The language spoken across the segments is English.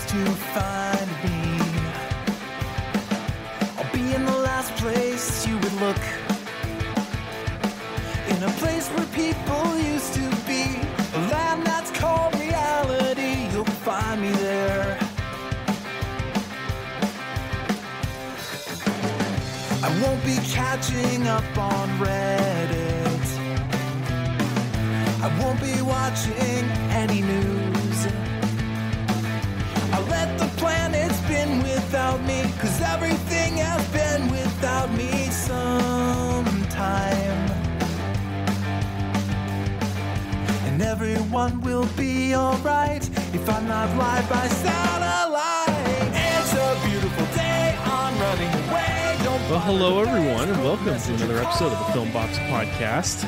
to find me. I'll be in the last place you would look, in a place where people used to be, a land that's called reality. You'll find me there. I won't be catching up on Reddit. I won't be watching any news. I'll let the planet spin without me, 'cause everything has been without me sometime. And everyone will be alright if I'm not live by satellite. It's a beautiful day, I'm running away. Well, hello everyone, and welcome to another episode of the Film Box Podcast.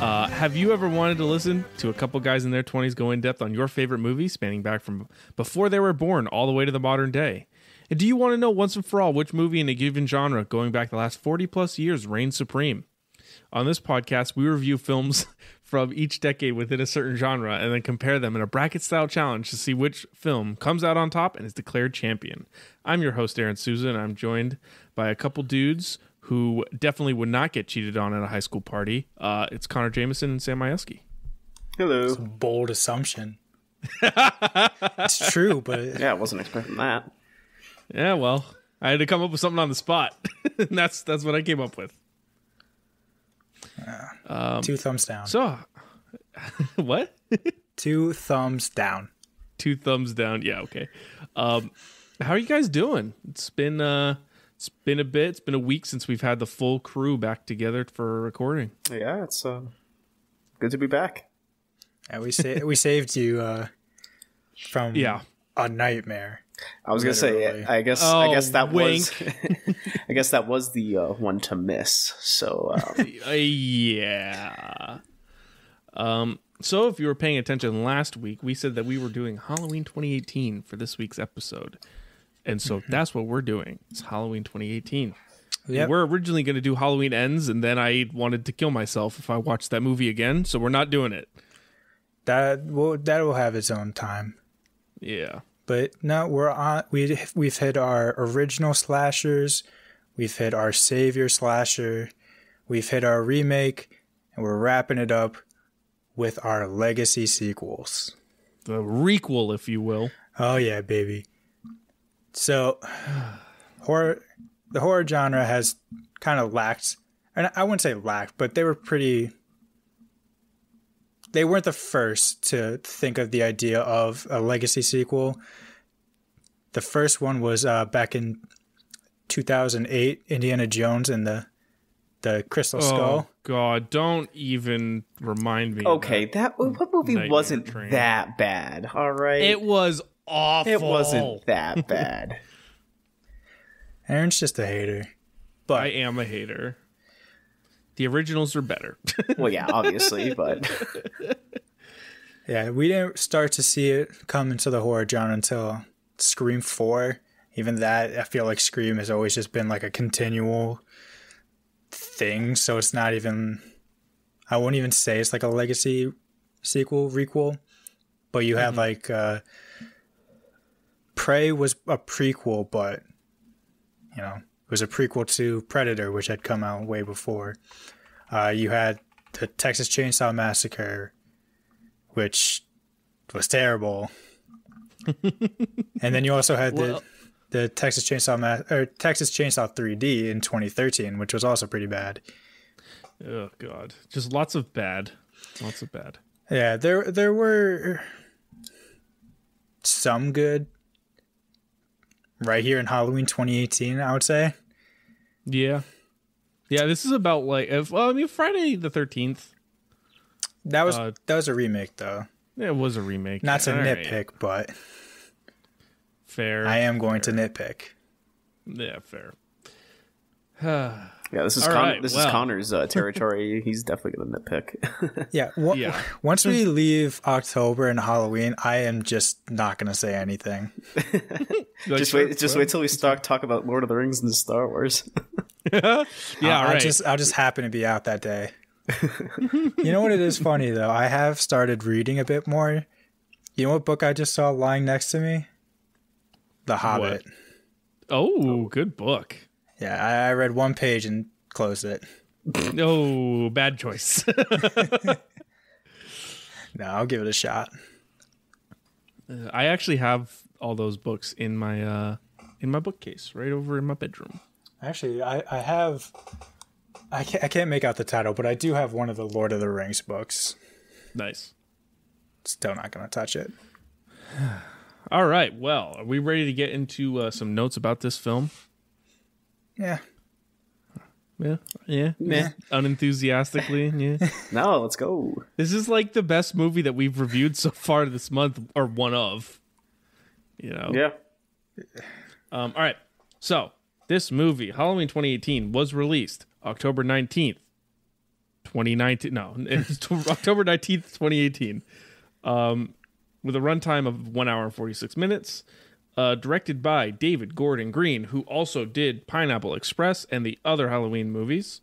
Have you ever wanted to listen to a couple guys in their 20s go in depth on your favorite movie, spanning back from before they were born all the way to the modern day? And do you want to know once and for all which movie in a given genre, going back the last 40 plus years, reigns supreme? On this podcast, we review films from each decade within a certain genre and then compare them in a bracket-style challenge to see which film comes out on top and is declared champion. I'm your host, Aaron Souza, and I'm joined by a couple dudes who definitely would not get cheated on at a high school party. It's Connor Jameson and Sam Majewski. Hello. It's a bold assumption. It's true, but... Yeah, I wasn't expecting that. Yeah, well, I had to come up with something on the spot. And that's what I came up with. 2 thumbs down. So, what? 2 thumbs down. 2 thumbs down. Yeah, okay. How are you guys doing? It's been a bit. It's been a week since we've had the full crew back together for recording. Yeah, it's good to be back. Yeah, we saved you from a nightmare. I was gonna say, I guess that wink. was, I guess that was the one to miss. So yeah. So if you were paying attention last week, we said that we were doing Halloween 2018 for this week's episode. And so that's what we're doing. It's Halloween 2018. Yep. We're originally going to do Halloween Ends, and then I wanted to kill myself if I watched that movie again, so we're not doing it. That will have its own time. Yeah. But no, we've hit our original slashers, we've hit our savior slasher, we've hit our remake, and we're wrapping it up with our legacy sequels. The requel, if you will. Oh yeah, baby. So, the horror genre has kind of lacked, and I wouldn't say lacked, but they weren't the first to think of the idea of a legacy sequel. The first one was back in 2008, Indiana Jones and the Crystal Skull. Oh God, don't even remind me. okay, what movie wasn't train. that bad? All right, It was awful. It wasn't that bad. Aaron's just a hater. But I am a hater. The originals are better. Well, yeah, obviously, but yeah, we didn't start to see it come into the horror genre until Scream 4. Even that, I feel like Scream has always just been like a continual thing, so it's not even, I won't even say it's like a legacy sequel, requel, but you have like Prey was a prequel, but you know, it was a prequel to Predator, which had come out way before. You had the Texas Chainsaw Massacre, which was terrible. And then you also had the Texas Chainsaw Texas Chainsaw 3D in 2013, which was also pretty bad. Oh God, just lots of bad. Yeah, there were some good right here in Halloween 2018, I would say. Yeah, this is about like, Friday the 13th. That was a remake, though. It was a remake. Not to All nitpick, right. but Fair. I am going to nitpick. Yeah, fair. yeah, this is is Connor's territory. He's definitely gonna nitpick. Yeah. Once we leave October and Halloween, I am just not gonna say anything. Just wait till we start talk about Lord of the Rings and Star Wars. Yeah, right. I'll just happen to be out that day. You know what? It is funny though. I have started reading a bit more. You know what book I just saw lying next to me? The Hobbit. What? Oh, good book. Yeah, I read one page and closed it. No, bad choice. No, I'll give it a shot. I actually have all those books in my bookcase right over in my bedroom. Actually, I have. I can't make out the title, but I do have one of the Lord of the Rings books. Nice. Still not going to touch it. All right. Well, are we ready to get into some notes about this film? Yeah. Yeah. Unenthusiastically. Yeah. No, let's go. This is like the best movie that we've reviewed so far this month, or one of. You know. Yeah. All right. So this movie, Halloween 2018, was released October 19th, 2019. No, it's October 19th, 2018. With a runtime of 1 hour and 46 minutes. Directed by David Gordon Green, who also did Pineapple Express and the other Halloween movies.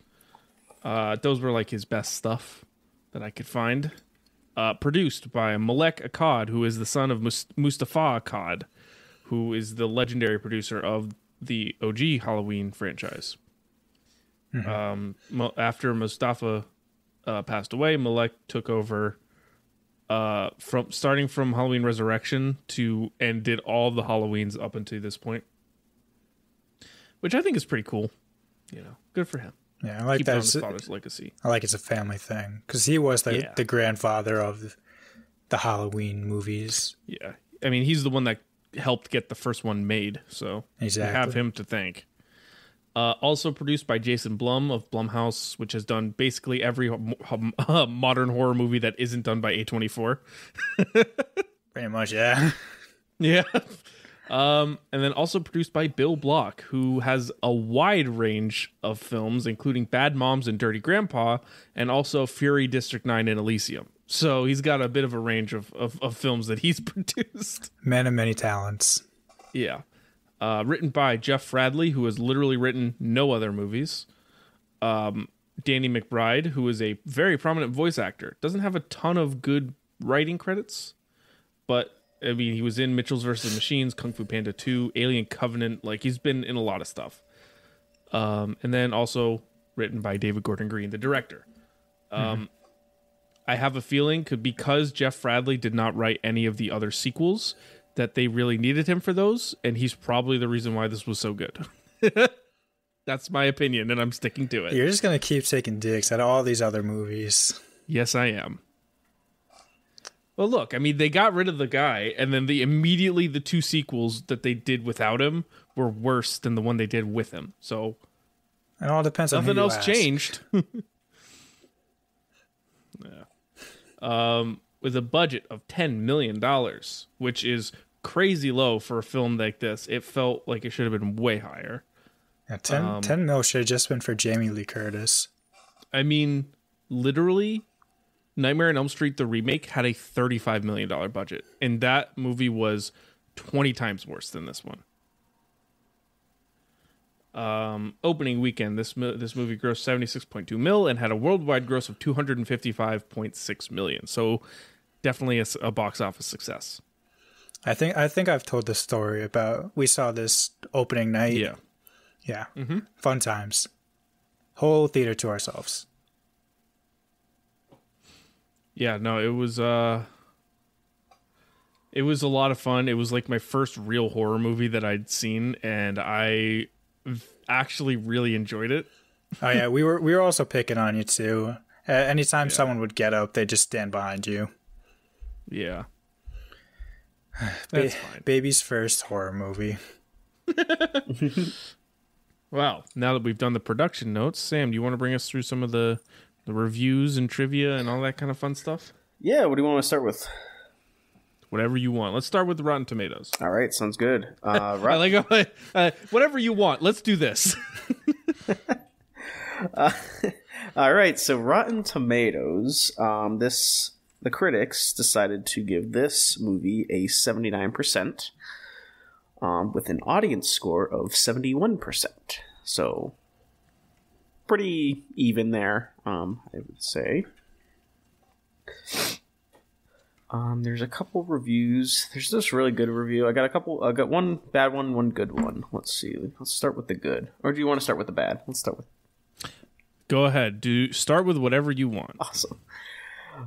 Those were like his best stuff that I could find. Produced by Malek Akkad, who is the son of Mustafa Akkad, who is the legendary producer of the OG Halloween franchise. Mm-hmm. After Mustafa passed away, Malek took over starting from Halloween Resurrection and did all the Halloweens up until this point, which I think is pretty cool. You know, good for him. Yeah, I like that. His father's legacy. I like it's a family thing because he was the grandfather of the Halloween movies. Yeah, I mean, he's the one that helped get the first one made, so exactly. We have him to thank. Also produced by Jason Blum of Blumhouse, which has done basically every modern horror movie that isn't done by A24. Pretty much, yeah. Yeah. And then also produced by Bill Block, who has a wide range of films, including Bad Moms and Dirty Grandpa, and also Fury, District 9, and Elysium. So he's got a bit of a range of films that he's produced. Man of many talents. Yeah. Written by Jeff Fradley, who has literally written no other movies. Danny McBride, who is a very prominent voice actor. Doesn't have a ton of good writing credits, but I mean, he was in Mitchell's vs. Machines, Kung Fu Panda 2, Alien Covenant. Like, he's been in a lot of stuff. And then also written by David Gordon Green, the director. I have a feeling because Jeff Fradley did not write any of the other sequels, that they really needed him for those, and he's probably the reason why this was so good. That's my opinion, and I'm sticking to it. You're just going to keep taking dicks at all these other movies. Yes, I am. Well, look, I mean, they got rid of the guy, and then immediately the two sequels that they did without him were worse than the one they did with him. So it all depends on nothing who you else ask. changed. Yeah. With a budget of $10 million, which is crazy low for a film like this. It felt like it should have been way higher. Yeah, 10 mil should have just been for Jamie Lee Curtis. I mean, literally, Nightmare on Elm Street, the remake, had a $35 million budget. And that movie was 20 times worse than this one. Opening weekend, this movie grossed 76.2 mil and had a worldwide gross of 255.6 million. So definitely a box office success. I think I've told this story about we saw this opening night. Yeah. Mm-hmm. Fun times. Whole theater to ourselves. Yeah, no, it was a lot of fun. It was like my first real horror movie that I'd seen, and I actually really enjoyed it. Oh yeah, we were also picking on you too. Anytime someone would get up, they'd just stand behind you. Yeah. That's fine. Baby's first horror movie. Wow. Now that we've done the production notes, Sam, do you want to bring us through some of the reviews and trivia and all that kind of fun stuff? Yeah, what do you want to start with? Whatever you want. Let's start with Rotten Tomatoes. All right, sounds good. I like whatever you want. Let's do this. All right, so Rotten Tomatoes, the critics decided to give this movie a 79%, with an audience score of 71%. So pretty even there, I would say. There's a couple reviews. There's this really good review. I got one bad one, one good one. Let's see. Let's start with the good. Or do you want to start with the bad? Let's start with... Go ahead. Start with whatever you want. Awesome.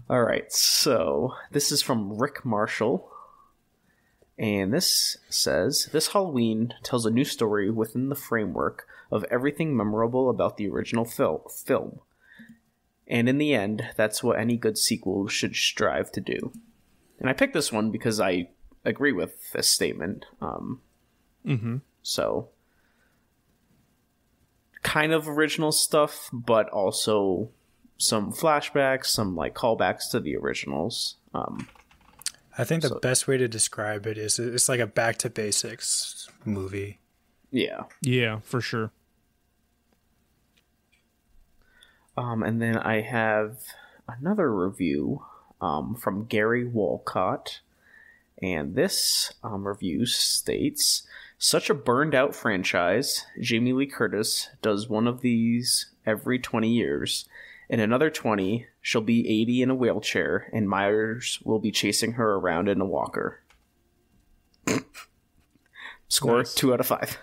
All right. So this is from Rick Marshall. And this says, this Halloween tells a new story within the framework of everything memorable about the original film. And in the end, that's what any good sequel should strive to do. And I picked this one because I agree with this statement. So, kind of original stuff, but also some flashbacks, some like callbacks to the originals. I think the best way to describe it is it's like a back to basics movie. Yeah. Yeah, for sure. And then I have another review from Gary Walcott. And this review states, such a burned out franchise, Jamie Lee Curtis does one of these every 20 years. In another 20, she'll be 80 in a wheelchair, and Myers will be chasing her around in a walker. Score, nice. 2 out of 5.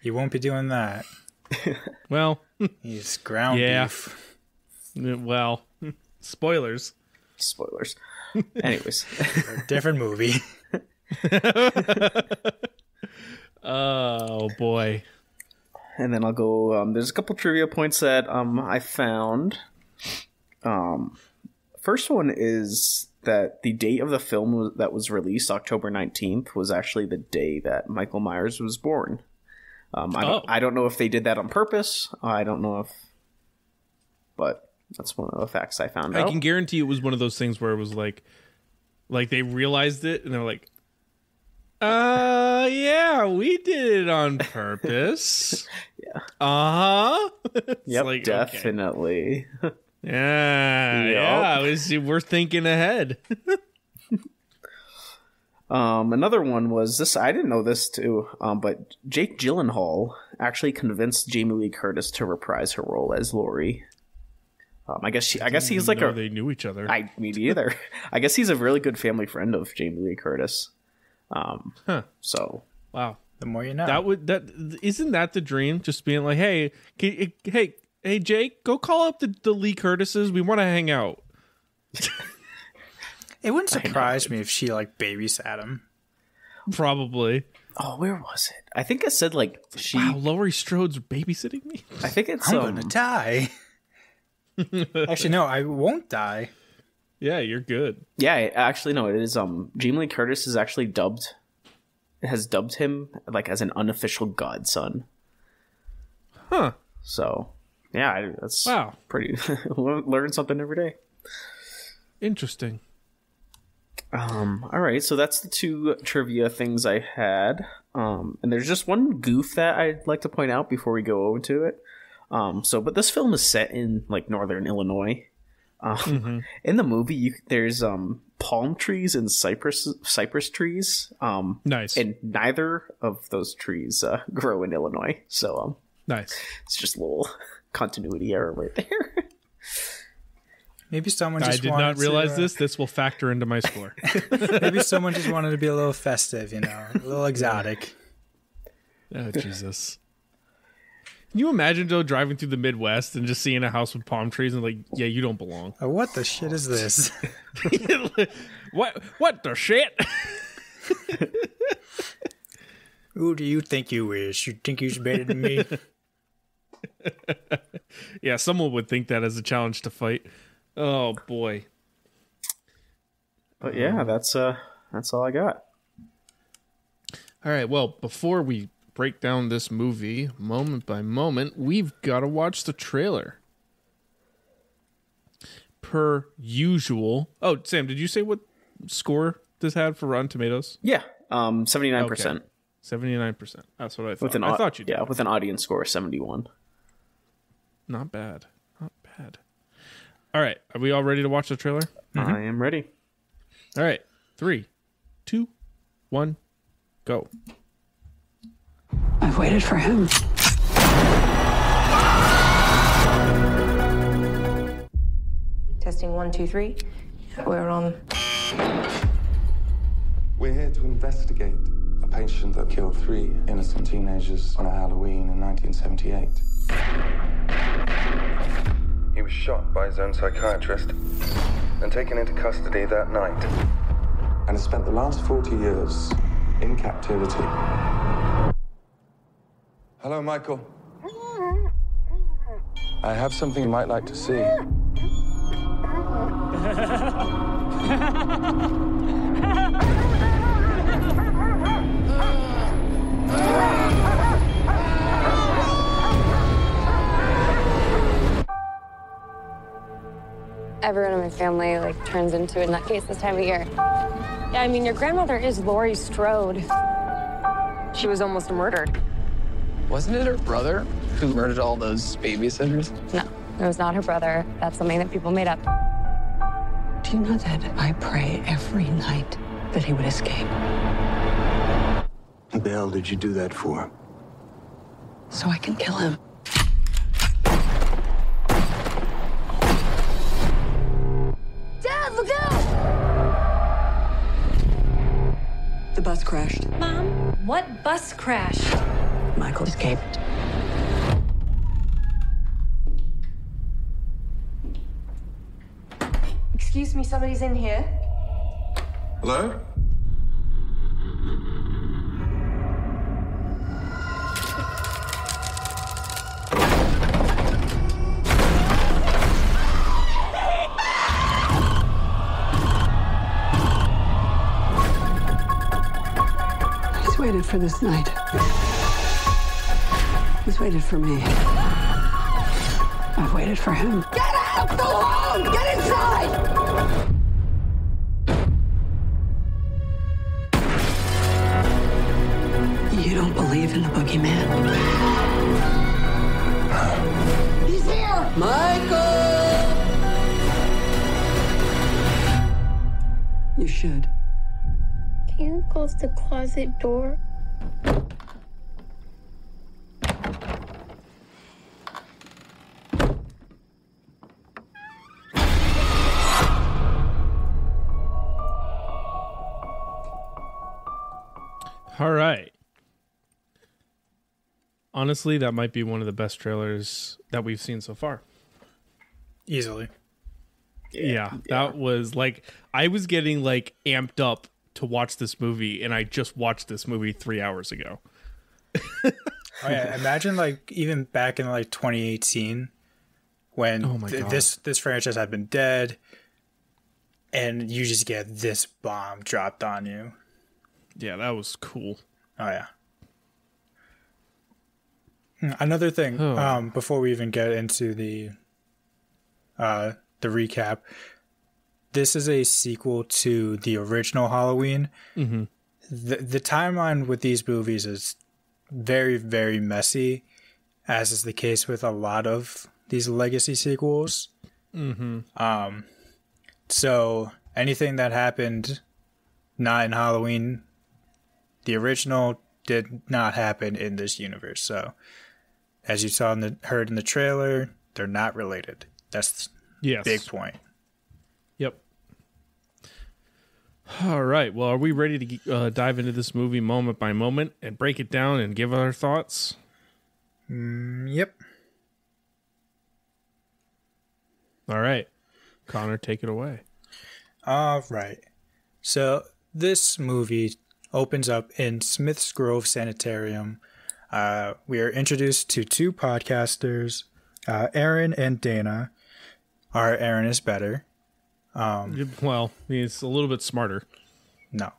You won't be doing that. Well, he's ground beef. Well, spoilers. Anyways. A different movie. Oh, boy. And then I'll go, there's a couple trivia points that I found. First one is that the date of the film that was released, October 19th, was actually the day that Michael Myers was born. I don't know if they did that on purpose. I don't know if... But that's one of the facts I found out. I can guarantee it was one of those things where it was like they realized it, and they're like, yeah, we did it on purpose. Yeah. Yep, like, definitely. Okay. Yeah, we're thinking ahead. Another one was this. I didn't know this too, but Jake Gyllenhaal actually convinced Jamie Lee Curtis to reprise her role as Laurie. I guess he's like they knew each other. Me neither. I guess he's a really good family friend of Jamie Lee Curtis. So wow, the more you know. Isn't that the dream? Just being like, hey, Jake, go call up the Lee Curtises. We want to hang out. It wouldn't surprise me if she like babysat him. Probably. Oh, where was it? I think it said like she. Wow, Laurie Strode's babysitting me. I think it's. I'm gonna die. Actually, no, I won't die. Yeah, you're good. Yeah, actually, no, it is. Jamie Lee Curtis is actually has dubbed him like as an unofficial godson. Huh. So, yeah, that's pretty. Learn something every day. Interesting. All right, so that's the 2 trivia things I had. And there's just one goof that I'd like to point out before we go over to it. But this film is set in like northern Illinois. In the movie, there's palm trees and cypress trees. Nice. And neither of those trees grow in Illinois. So nice. It's just a little continuity error right there. Maybe someone just I did not realize this. This will factor into my score. Maybe someone just wanted to be a little festive, a little exotic. Oh, Jesus. Can you imagine, Joe, driving through the Midwest and just seeing a house with palm trees and like, yeah, you don't belong. Oh, what the shit is this? What the shit? Who do you think you is? You think you's better than me? Yeah, someone would think that as a challenge to fight. Oh boy. But yeah, that's all I got. All right, well, before we break down this movie moment by moment, we've got to watch the trailer. Per usual. Oh, Sam, did you say what score this had for Rotten Tomatoes? Yeah, 79%. Okay. 79%. That's what I thought. I thought you did. Yeah, with an audience score of 71. Not bad. Not bad. All right, are we all ready to watch the trailer? I am ready. All right, 3, 2, 1, go. I've waited for him. To Testing 1, 2, 3. We're on. We're here to investigate a patient that killed 3 innocent teenagers on a Halloween in 1978. He was shot by his own psychiatrist and taken into custody that night, and has spent the last 40 years in captivity. Hello, Michael. I have something you might like to see. Everyone in my family, turns into a nutcase this time of year. Yeah, I mean, your grandmother is Laurie Strode. She was almost murdered. Wasn't it her brother who murdered all those babysitters? No, it was not her brother. That's something that people made up. Do you know that I pray every night that he would escape? What the hell did you do that for? So I can kill him. Dad, look out! The bus crashed. Mom, what bus crashed? Michael escaped. Excuse me, somebody's in here. Hello? He's waited for this night. He's waited for me. I've waited for him. Get out of the room! Get inside! You don't believe in the boogeyman? He's here! Michael! You should. Can you close the closet door? All right. Honestly, that might be one of the best trailers that we've seen so far. Easily. Yeah, that was I was getting amped up to watch this movie, and I just watched this movie 3 hours ago. Oh yeah, imagine even back in 2018 when this franchise had been dead, and you just get this bomb dropped on you. Yeah, that was cool. Oh yeah. Another thing, before we even get into the recap, this is a sequel to the original Halloween. Mm-hmm. The timeline with these movies is very, very messy, as is the case with a lot of these legacy sequels. Mm-hmm. So anything that happened not in Halloween, the original, did not happen in this universe. So, as you saw heard in the trailer, they're not related. That's the big point. Yep. All right. Well, are we ready to dive into this movie moment by moment and break it down and give our thoughts? Yep. All right. Connor, take it away. All right. So, this movie opens up in Smith's Grove Sanitarium. We are introduced to 2 podcasters, Aaron and Dana. Our Aaron is better. Well, he's a little bit smarter. No.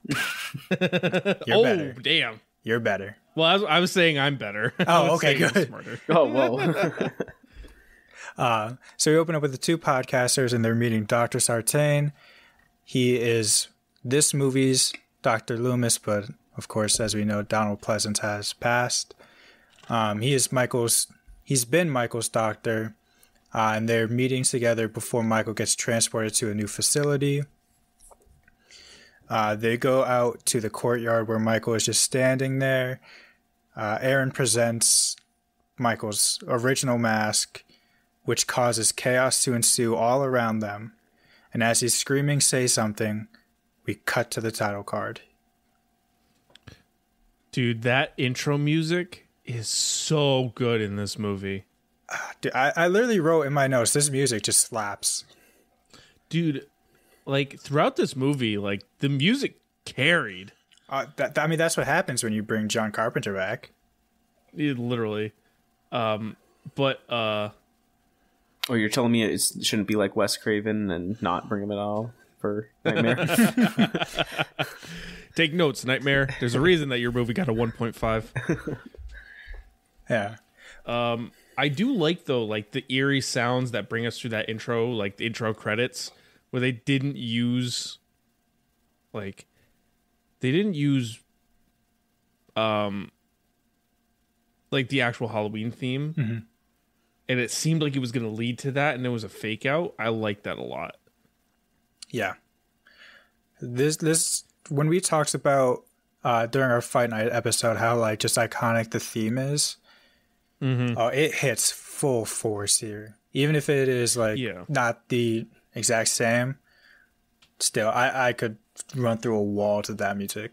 You're better. Damn. You're better. Well, I was saying I'm better. Oh, okay, good. Smarter. Oh, whoa. So we open up with the 2 podcasters, and they're meeting Dr. Sartain. He is this movie's Dr. Loomis, but of course, as we know, Donald Pleasance has passed. He's been Michael's doctor, and they're meeting together before Michael gets transported to a new facility. They go out to the courtyard where Michael is just standing there. Aaron presents Michael's original mask, which causes chaos to ensue all around them. And as he's screaming, "Say something," we cut to the title card. Dude, that intro music is so good in this movie. Dude, I literally wrote in my notes, this music just slaps. Dude, like throughout this movie, like the music carried. I mean, that's what happens when you bring John Carpenter back. Literally. Oh, you're telling me it shouldn't be like Wes Craven and not bring him at all for Nightmare? Take notes, Nightmare. There's a reason that your movie got a 1.5. Yeah. I do like, though, like the eerie sounds that bring us through that intro, like the intro credits, where they didn't use like the actual Halloween theme. Mm-hmm. And it seemed like it was going to lead to that, and it was a fake out. I like that a lot. Yeah. This when we talked about during our Fight Night episode how like just iconic the theme is. Mm-hmm. Oh, it hits full force here. Even if it is like not the exact same, still I could run through a wall to that music.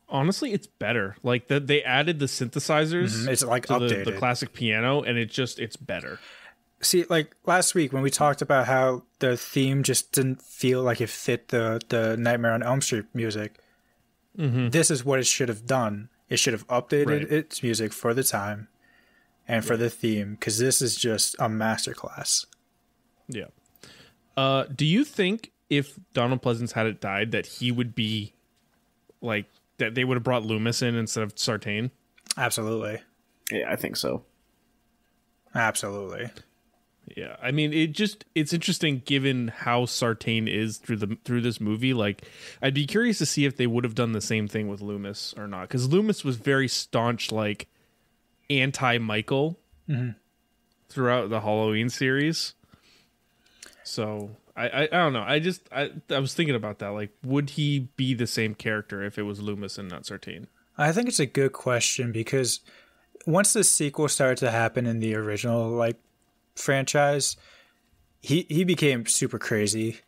Honestly, it's better. Like they added the synthesizers. Mm-hmm. It's like to updated the classic piano, and it's better. See, like last week when we talked about how the theme just didn't feel like it fit the Nightmare on Elm Street music. Mm-hmm. This is what it should have done. It should have updated its music for the time and for the theme, because this is just a masterclass. Yeah. Do you think if Donald Pleasance hadn't died that he would be like that they would have brought Loomis in instead of Sartain? Absolutely. Yeah, I think so. Absolutely. Yeah, I mean, it's interesting given how Sartain is through this movie. Like, I'd be curious to see if they would have done the same thing with Loomis or not, because Loomis was very staunch, like anti-Michael throughout the Halloween series. So I don't know. I was thinking about that. Like, would he be the same character if it was Loomis and not Sartain? I think it's a good question, because once the sequel started to happen in the original like franchise, he became super crazy.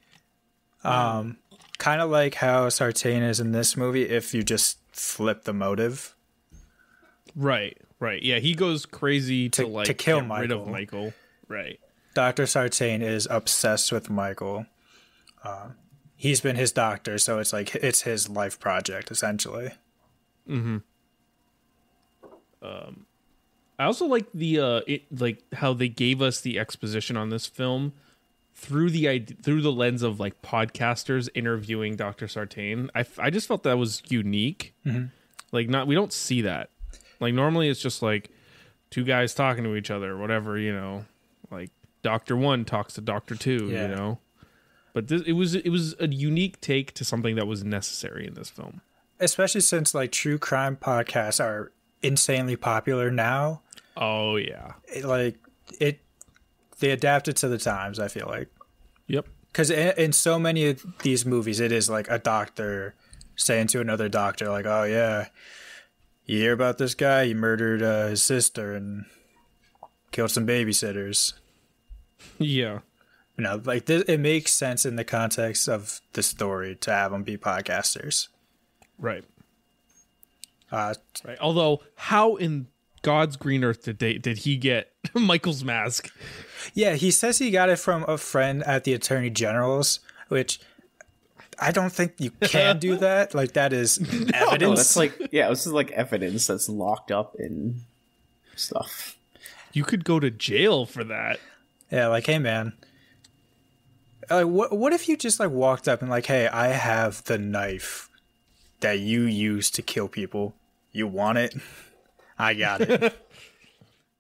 Kind of like how Sartain is in this movie if you just flip the motive. Right. Yeah, he goes crazy to kill get rid of Michael. Right. Dr. Sartain is obsessed with Michael. He's been his doctor, so it's like it's his life project essentially. Mm-hmm. I also like like how they gave us the exposition on this film through the lens of like podcasters interviewing Dr. Sartain. I just felt that was unique. Mm-hmm. Like we don't see that. Like normally it's just like two guys talking to each other, whatever, you know, like Dr. 1 talks to Dr. 2, you know. But it was a unique take to something that was necessary in this film. Especially since like true crime podcasts are insanely popular now. Oh yeah. They adapted to the times, I feel like. Yep. Because in so many of these movies, it is like a doctor saying to another doctor, like, "Oh yeah, you hear about this guy? He murdered his sister and killed some babysitters." Yeah. You know, like it makes sense in the context of the story to have them be podcasters. Right. Right. Although, how in God's green earth did he get Michael's mask? Yeah, he says he got it from a friend at the Attorney General's, which I don't think you can do that. Like, that is evidence. No, that's like, this is like evidence that's locked up in stuff. You could go to jail for that. Yeah, like, hey, man. Like, what if you just like walked up and like, hey, I have the knife that you use to kill people. You want it? I got it.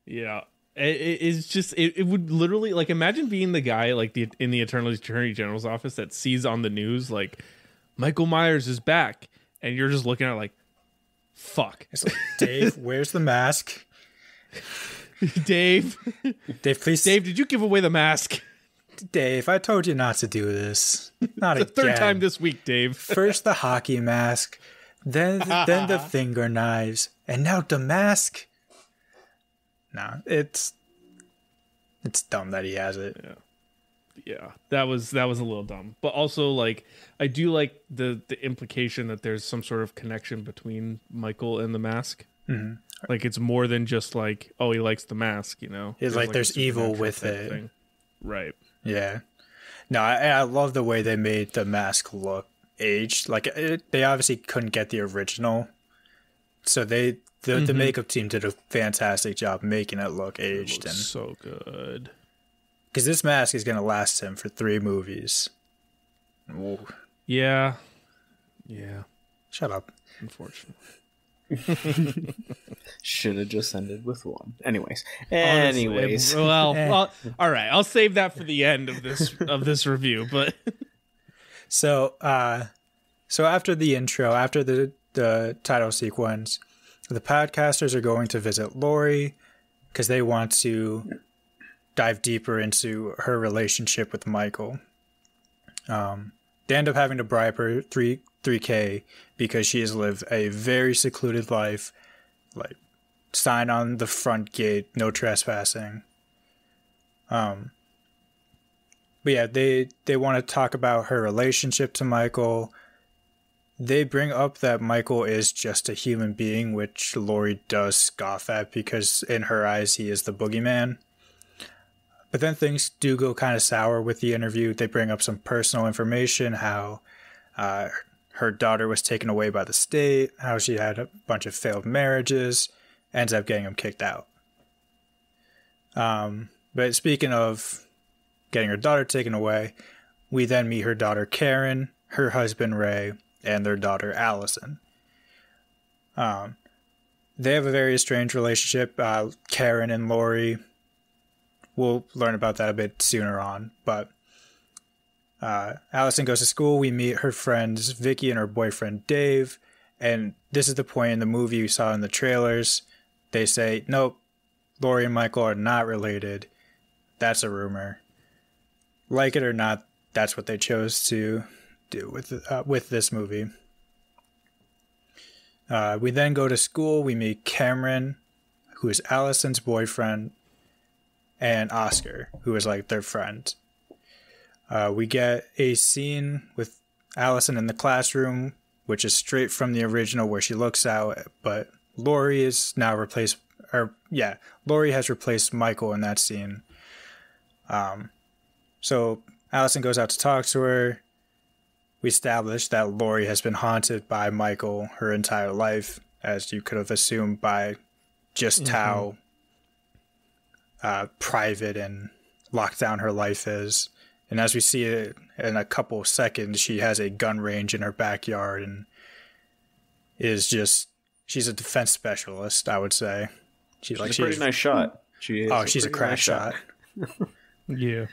Yeah. It's just it would literally, like, imagine being the guy like in the Attorney General's office that sees on the news like Michael Myers is back, and you're just looking at it like, fuck. It's like, Dave, where's the mask? Dave, please. Dave, did you give away the mask? Dave, I told you not to do this. Not again. The third time this week, Dave. First the hockey mask, then the finger knives, and now the mask. No, it's dumb that he has it. Yeah. Yeah, that was a little dumb. But also, like, I do like the implication that there's some sort of connection between Michael and the mask. Mm-hmm. Like, it's more than just like, oh, he likes the mask, you know? It's like there's evil with type it. thing. Right. Yeah. No, I love the way they made the mask look aged. Like, they obviously couldn't get the original. So the makeup team did a fantastic job making it look aged. It looks so good. Because this mask is going to last him for 3 movies. Ooh. Yeah. Shut up. Unfortunately. Should have just ended with 1. Anyways. Well, all right. I'll save that for the end of this review. But so after the intro, after the title sequence, the podcasters are going to visit Lori because they want to dive deeper into her relationship with Michael. They end up having to bribe her $3K because she has lived a very secluded life, like sign on the front gate, no trespassing. But yeah, they want to talk about her relationship to Michael. They bring up that Michael is just a human being, which Lori does scoff at because in her eyes he is the boogeyman. But then things do go kind of sour with the interview. They bring up some personal information, how her daughter was taken away by the state, how she had a bunch of failed marriages, ends up getting him kicked out. But speaking of getting her daughter taken away, we then meet her daughter Karen, her husband Ray, and their daughter Allison. They have a very strange relationship. Karen and Lori, we'll learn about that a bit sooner on, but Allison goes to school. We meet her friends Vicky and her boyfriend Dave, and this is the point in the movie you saw in the trailers. They say, nope, Lori and Michael are not related. That's a rumor. Like it or not, that's what they chose to do with this movie. We then go to school. We meet Cameron, who is Allison's boyfriend, and Oscar, who is like their friend. We get a scene with Allison in the classroom, which is straight from the original where she looks out, but Lori is now Lori has replaced Michael in that scene. So Allison goes out to talk to her. We establish that Lori has been haunted by Michael her entire life, as you could have assumed by just how private and locked down her life is. And as we see it in a couple of seconds, she has a gun range in her backyard and she's a defense specialist, I would say. She's a pretty nice shot. She's a crack shot. Yeah.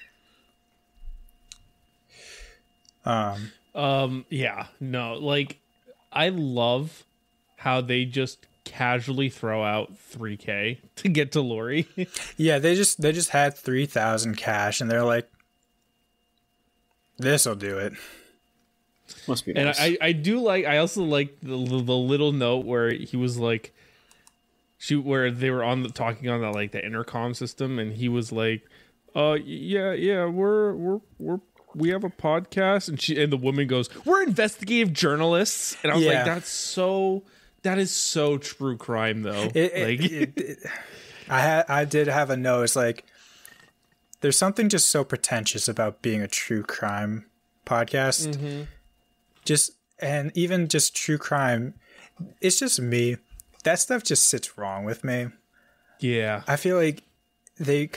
Yeah, no, like, I love how they just casually throw out $3K to get to Lori. Yeah, they just had 3,000 cash, and they're like, this'll do it. Must be nice. And I also like the little note where he was like, where they were talking on the intercom system, and he was like, yeah, we have a podcast, and the woman goes, we're investigative journalists, and I was like, that is so true crime though. I did have a note. It's like, there's something just so pretentious about being a true crime podcast. Mm-hmm. Even just true crime, it's just me. That stuff just sits wrong with me. Yeah. I feel like they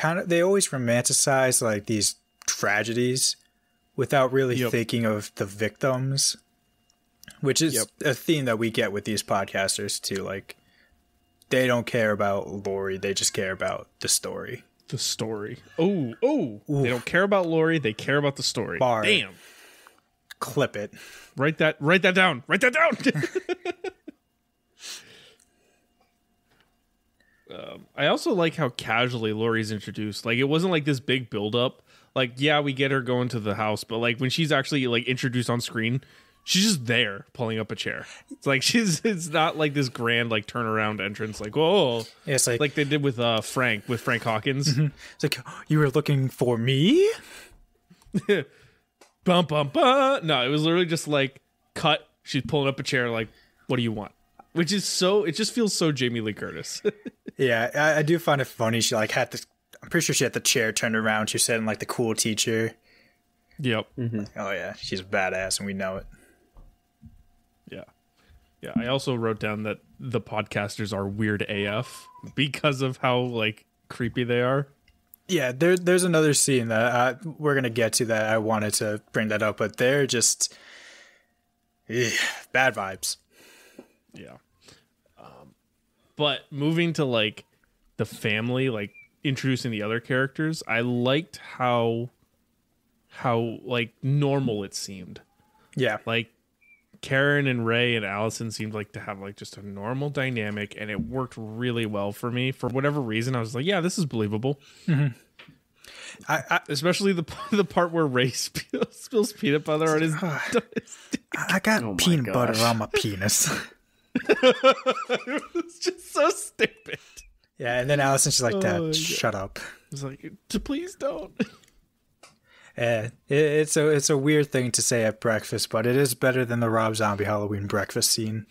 always romanticize like these tragedies without really thinking of the victims, which is a theme that we get with these podcasters too. Like, they don't care about Lori. They just care about the story. The story. Oh, they don't care about Lori. They care about the story. Bar. Damn. Clip it. Write that down. Write that down. I also like how casually Lori's introduced. Like, it wasn't like this big build-up. Like, yeah, we get her going to the house, but like when she's actually like introduced on screen, she's just there pulling up a chair. It's like it's not like this grand like turnaround entrance. Like, whoa, yeah, it's like they did with Frank Hawkins. Mm-hmm. It's like, you were looking for me. bum bum bum. No, it was literally just like cut. She's pulling up a chair, like, what do you want? Which is so. It just feels so Jamie Lee Curtis. Yeah, I do find it funny. She like had this. I'm pretty sure she had the chair turned around. She was sitting like the cool teacher. Yep. Mm-hmm. Oh yeah, she's a badass, and we know it. Yeah. Yeah. I also wrote down that the podcasters are weird AF because of how like creepy they are. Yeah, there's another scene that we're gonna get to that I wanted to bring that up, but they're just bad vibes. Yeah. But moving to like the family, like introducing the other characters, I liked how like normal it seemed. Yeah. Like Karen and Ray and Allison seemed like to have like just a normal dynamic, and it worked really well for me. For whatever reason, I was like, yeah, this is believable. Mm-hmm. Especially the part where Ray spills peanut butter on his I got peanut butter on my penis. It's just so stupid. Yeah, and then Allison's just like, Dad, shut up. It's like, please don't. Yeah, it's a weird thing to say at breakfast, but it is better than the Rob Zombie Halloween breakfast scene.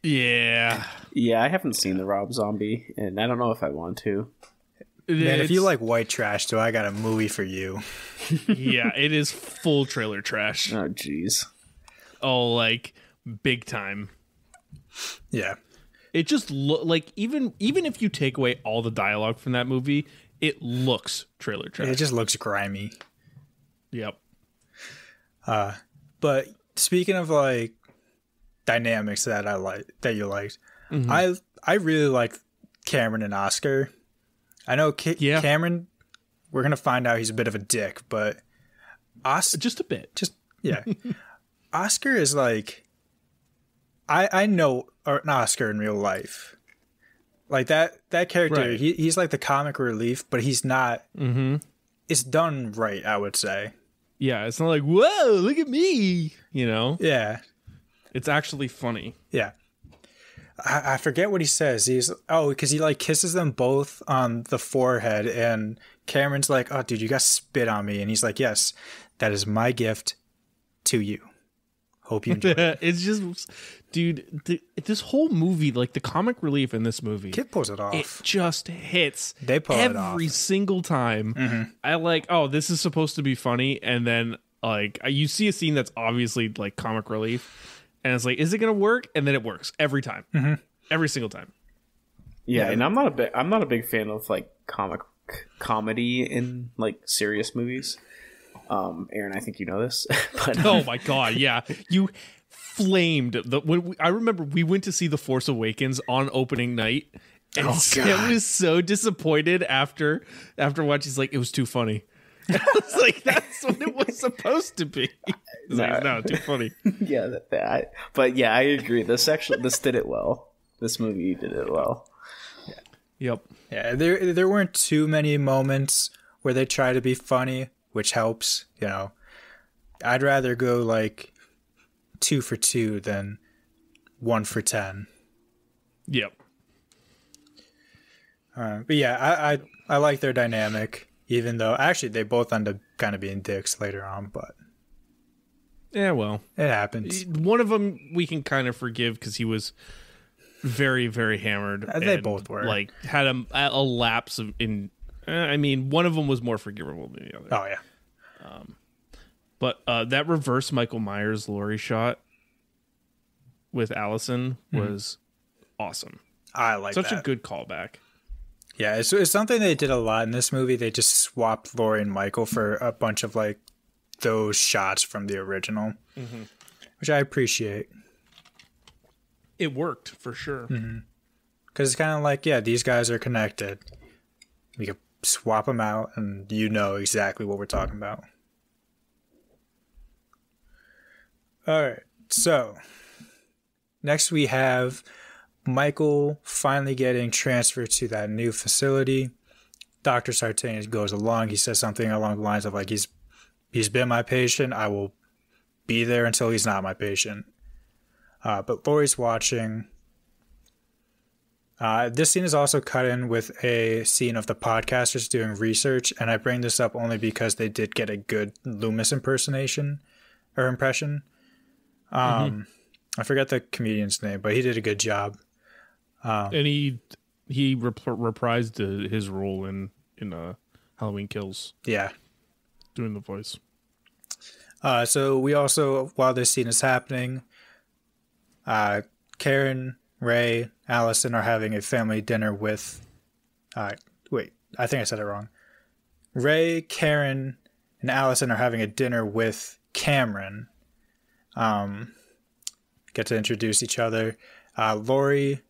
Yeah. Yeah, I haven't seen the Rob Zombie, and I don't know if I want to. Man, if you like white trash, though, I got a movie for you. Yeah, it is full trailer trash. Oh, jeez. Oh, like, big time. Yeah. It just like even if you take away all the dialogue from that movie, it looks trailer trash. It just looks grimy. Yep. But speaking of like dynamics that you liked, mm-hmm. I really like Cameron and Oscar. I know Cameron, we're gonna find out he's a bit of a dick, but just a bit. Yeah. Oscar is like, I know an Oscar in real life. Like that character, right. He's like the comic relief, but he's not. Mm-hmm. It's done right, I would say. Yeah, it's not like, whoa, look at me, you know? Yeah. It's actually funny. Yeah. I forget what he says. Because he like kisses them both on the forehead, and Cameron's like, oh, dude, you got spit on me. And he's like, yes, that is my gift to you. Hope you enjoy it. It's just, dude, this whole movie, like the comic relief in this movie, Kid pulls it off. It just hits. They pull it off every single time. Mm-hmm. I like, oh, this is supposed to be funny, and then like you see a scene that's obviously like comic relief, and it's like, is it gonna work? And then it works every time, every single time. Yeah, and I'm not a big fan of like comedy in like serious movies. Aaron, I think you know this. But, oh my god, yeah, you flamed I remember we went to see The Force Awakens on opening night, and Sam was so disappointed after watching. He's like, it was too funny. I was like, that's what it was supposed to be. No, too funny. Yeah, but yeah, I agree. This did it well. This movie did it well. Yep. Yeah, there weren't too many moments where they try to be funny, which helps, you know. I'd rather go like 2 for 2 than 1 for 10. Yep. But yeah, I like their dynamic, even though actually they both end up kind of being dicks later on, but yeah, well, it happens. One of them we can kind of forgive because he was very, very hammered. They both were. Like had a lapse in. I mean, one of them was more forgivable than the other. Oh yeah. But that reverse Michael Myers Laurie shot with Allison was awesome. I like such that. a good callback. Yeah, it's something they did a lot in this movie. They just swapped Laurie and Michael for a bunch of like those shots from the original, which I appreciate. It worked for sure. Because it's kind of like, yeah, these guys are connected. We could swap them out, and you know exactly what we're talking about. All right, so next we have Michael finally getting transferred to that new facility. Dr. Sartain goes along. He says something along the lines of like, he's been my patient. I will be there until he's not my patient. But Laurie's watching. This scene is also cut in with a scene of the podcasters doing research, and I bring this up only because they did get a good Loomis impression. I forget the comedian's name, but he did a good job. And he reprised his role in Halloween Kills. Yeah, doing the voice. So we also, while this scene is happening, Karen, Ray, Allison are having a family dinner with... wait, I think I said it wrong. Ray, Karen, and Allison are having a dinner with Cameron. Get to introduce each other. Lori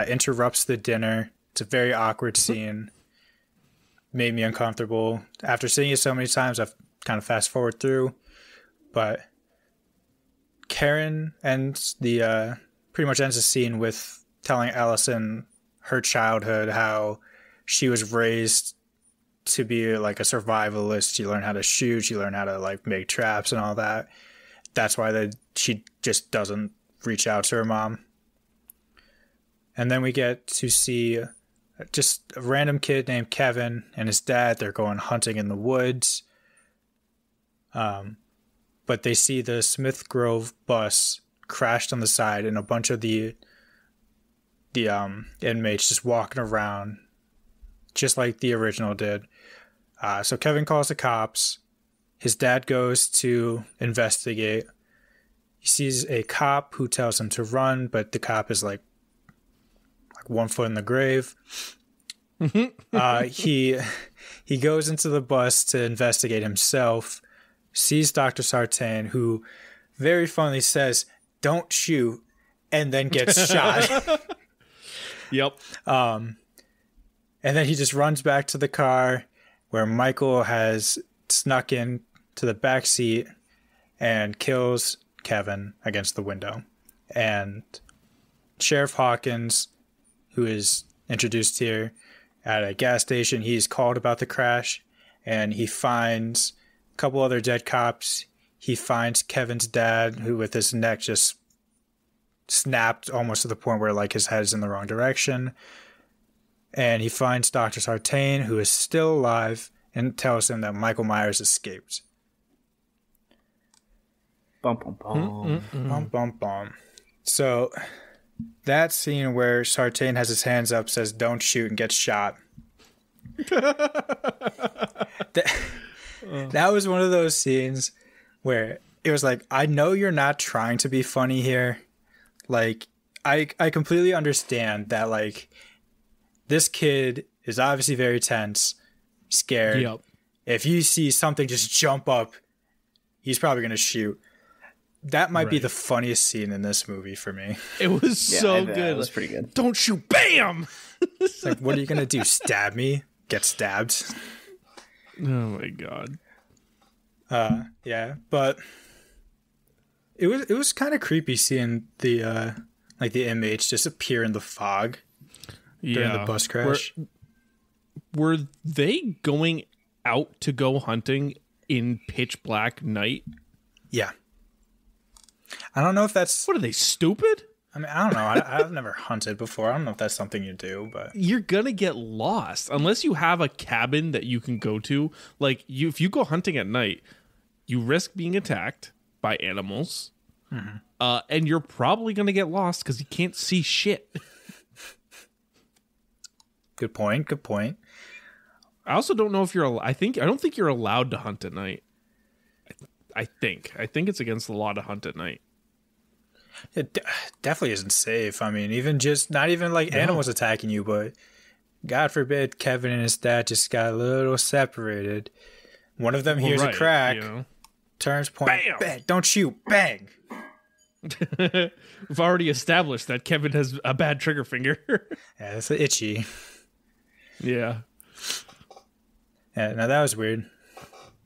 interrupts the dinner. It's a very awkward scene. Made me uncomfortable. After seeing it so many times, I've kind of fast forward through. But Karen ends pretty much ends the scene with telling Allison her childhood, how she was raised to be like a survivalist. She learned how to shoot. She learned how to like make traps and all that. That's why she just doesn't reach out to her mom. And then we get to see just a random kid named Kevin and his dad. They're going hunting in the woods. But they see the Smith Grove bus crashed on the side, and a bunch of the inmates just walking around just like the original did. So Kevin calls the cops. His dad goes to investigate. He sees a cop who tells him to run, but the cop is like 1 foot in the grave. He goes into the bus to investigate himself, sees Dr. Sartain, who very funnily says, "Don't shoot," and then gets shot. Yep. And then he just runs back to the car where Michael has snuck in to the back seat and kills Kevin against the window. And Sheriff Hawkins, who is introduced here at a gas station, he's called about the crash, and he finds a couple other dead cops. He finds Kevin's dad, who with his neck just snapped almost to the point where like his head is in the wrong direction. And he finds Dr. Sartain, who is still alive, and tells him that Michael Myers escaped. Bum, bum, bum. Bum, bum, bum. So that scene where Sartain has his hands up, says "Don't shoot," and gets shot. That was one of those scenes where it was like, I know you're not trying to be funny here. Like, I completely understand that, like, this kid is obviously very tense, scared. Yep. If you see something just jump up, he's probably going to shoot. That might be the funniest scene in this movie for me. It was so good. It was pretty good. Don't shoot. Bam! It's like, what are you going to do? Stab me? Get stabbed? Oh my god. Yeah, but it was kind of creepy seeing the the inmates just appear in the fog during the bus crash. Were they going out to go hunting in pitch black night? Yeah. I don't know if that's... What are they, stupid? I mean, I don't know. I've never hunted before. I don't know if that's something you do, but... You're gonna get lost unless you have a cabin that you can go to. Like, if you go hunting at night, you risk being attacked by animals, and you're probably gonna get lost because you can't see shit. Good point. I also don't know if you're... I don't think you're allowed to hunt at night. I think it's against the law to hunt at night. It definitely isn't safe. I mean, even just not even like animals attacking you, but God forbid Kevin and his dad just got a little separated. One of them hears a crack, turns point, bam! Bang, don't shoot, bang. We've already established that Kevin has a bad trigger finger. Yeah, it's itchy. Yeah. Yeah, now that was weird.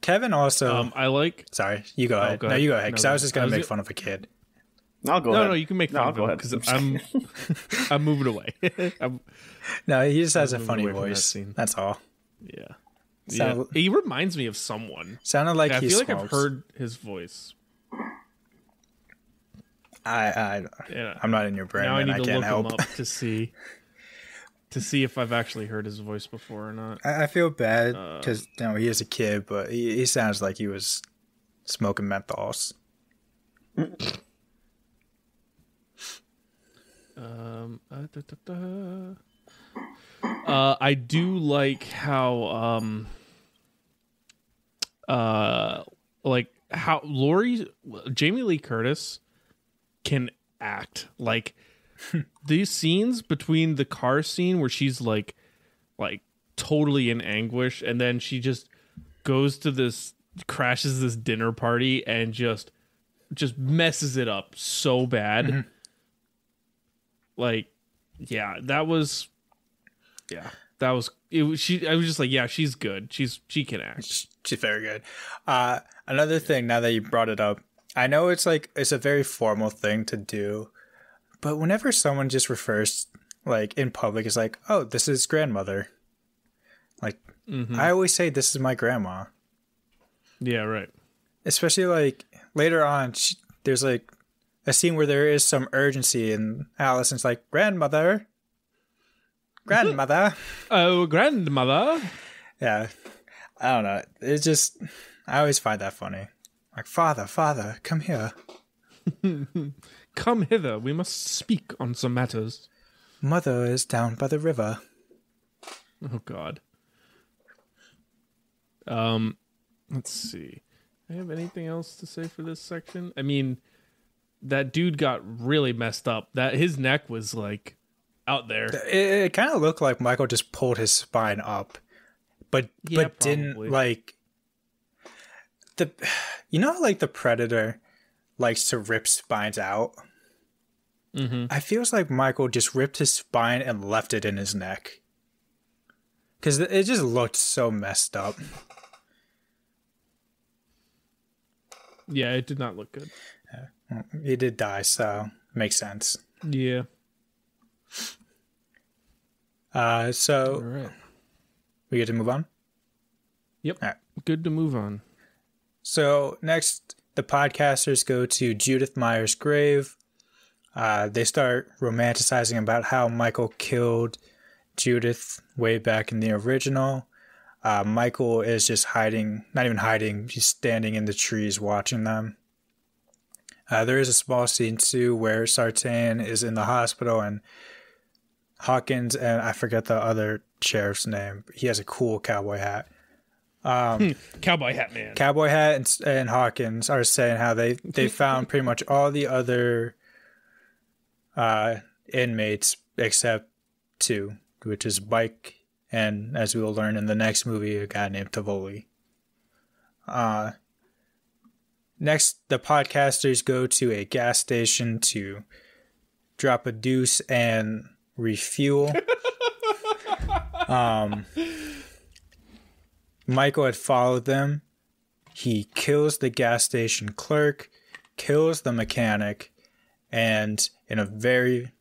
Kevin also... Sorry, you go ahead. No, you go ahead, because I was just going to make fun of a kid. I'll go ahead. No, you can make fun of him, because I'm moving away. No, he just has a funny voice. That's all. Yeah. He reminds me of someone. Sounded like I he feel smokes. like I've heard his voice. I'm not in your brain. Now I and need to can't look help. him up to see if I've actually heard his voice before or not. I feel bad because he is a kid, but he sounds like he was smoking menthols. I do like how how Jamie Lee Curtis can act. Like these scenes between the car scene where she's like totally in anguish, and then she just goes to crashes this dinner party and just messes it up so bad. Mm-hmm. Like, yeah, that was it. I was just like, yeah, she's good. She can act. She's very good. Another thing, now that you brought it up, I know it's a very formal thing to do, but whenever someone just refers, like in public, it's like, oh, this is grandmother. Like, I always say this is my grandma. Yeah, right. Especially like later on, there's like a scene where there is some urgency, and Allison's like, grandmother. Oh, grandmother. Yeah. I don't know. It's just, I always find that funny. Like, father, come here. Come hither. We must speak on some matters. Mother is down by the river. Oh, God. Let's see. Do I have anything else to say for this section? I mean, that dude got really messed up. That his neck was like out there. It kind of looked like Michael just pulled his spine up, but didn't like the. You know, like the Predator likes to rip spines out. Mm-hmm. I feels like Michael just ripped his spine and left it in his neck because it just looked so messed up. Yeah, it did not look good. Yeah. He did die, so makes sense. Yeah. So all right. We get to move on? Yep. All right. Good to move on. So next, the podcasters go to Judith Meyer's grave. They start romanticizing about how Michael killed Judith way back in the original. Michael is just hiding, not even hiding, he's standing in the trees watching them. There is a small scene too where Sartain is in the hospital and Hawkins, and I forget the other sheriff's name. He has a cool cowboy hat. Cowboy hat man. Cowboy hat and Hawkins are saying how they found pretty much all the other inmates except two, which is Mike and, as we will learn in the next movie, a guy named Tivoli. Next, the podcasters go to a gas station to drop a deuce and refuel. Michael had followed them. He kills the gas station clerk, kills the mechanic, and in a very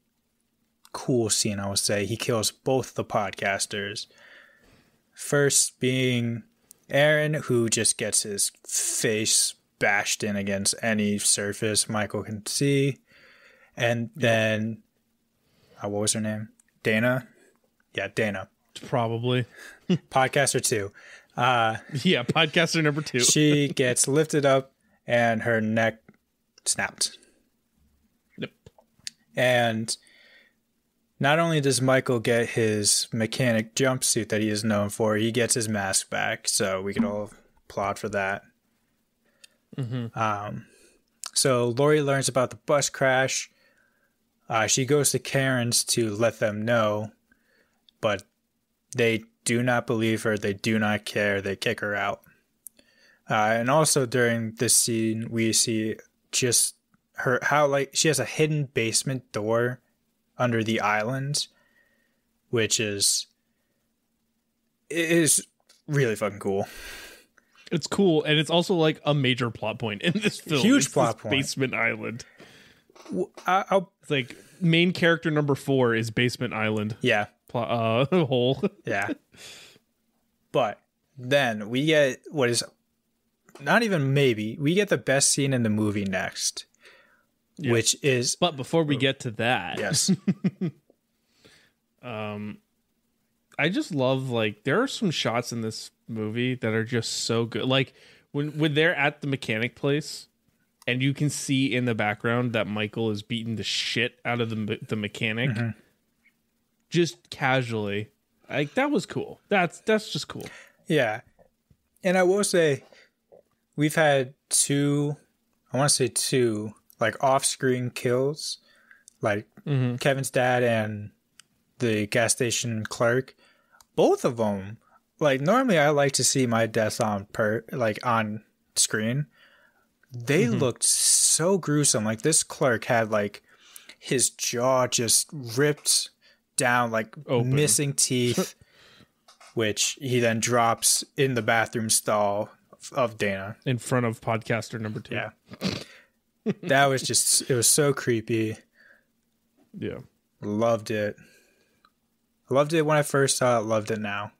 cool scene, I would say, he kills both the podcasters. First being Aaron, who just gets his face bashed in against any surface Michael can see. And then, what was her name? Dana? Yeah, Dana. Probably. Podcaster 2. Yeah, podcaster number 2. She gets lifted up and her neck snapped. Yep. And not only does Michael get his mechanic jumpsuit that he is known for, he gets his mask back, so we can all applaud for that. Mm-hmm. So Lori learns about the bus crash. She goes to Karen's to let them know, but they do not believe her. They do not care. They kick her out. And also during this scene, we see just how she has a hidden basement door under the island, which is really fucking cool. It's cool, and it's also like a major plot point in this film. Huge plot point. Basement Island. It's like main character number 4 is Basement Island. Yeah. Hole. Yeah. But then we get what is not even maybe, we get the best scene in the movie next, which is. But before we get to that, Yes. I just love, like, there are some shots in this movie that are just so good. Like when they're at the mechanic place and you can see in the background that Michael is beating the shit out of the mechanic, just casually. Like, that was cool. That's just cool. Yeah. And I will say, we've had two, like, off-screen kills. Like, Kevin's dad and the gas station clerk. Both of them, like, normally I like to see my deaths on screen. They looked so gruesome. Like, this clerk had, like, his jaw just ripped down, like, open. Missing teeth, which he then drops in the bathroom stall of Dana. In front of podcaster number 2. Yeah. That was just, it was so creepy. Yeah. Loved it. Loved it when I first saw it, loved it now.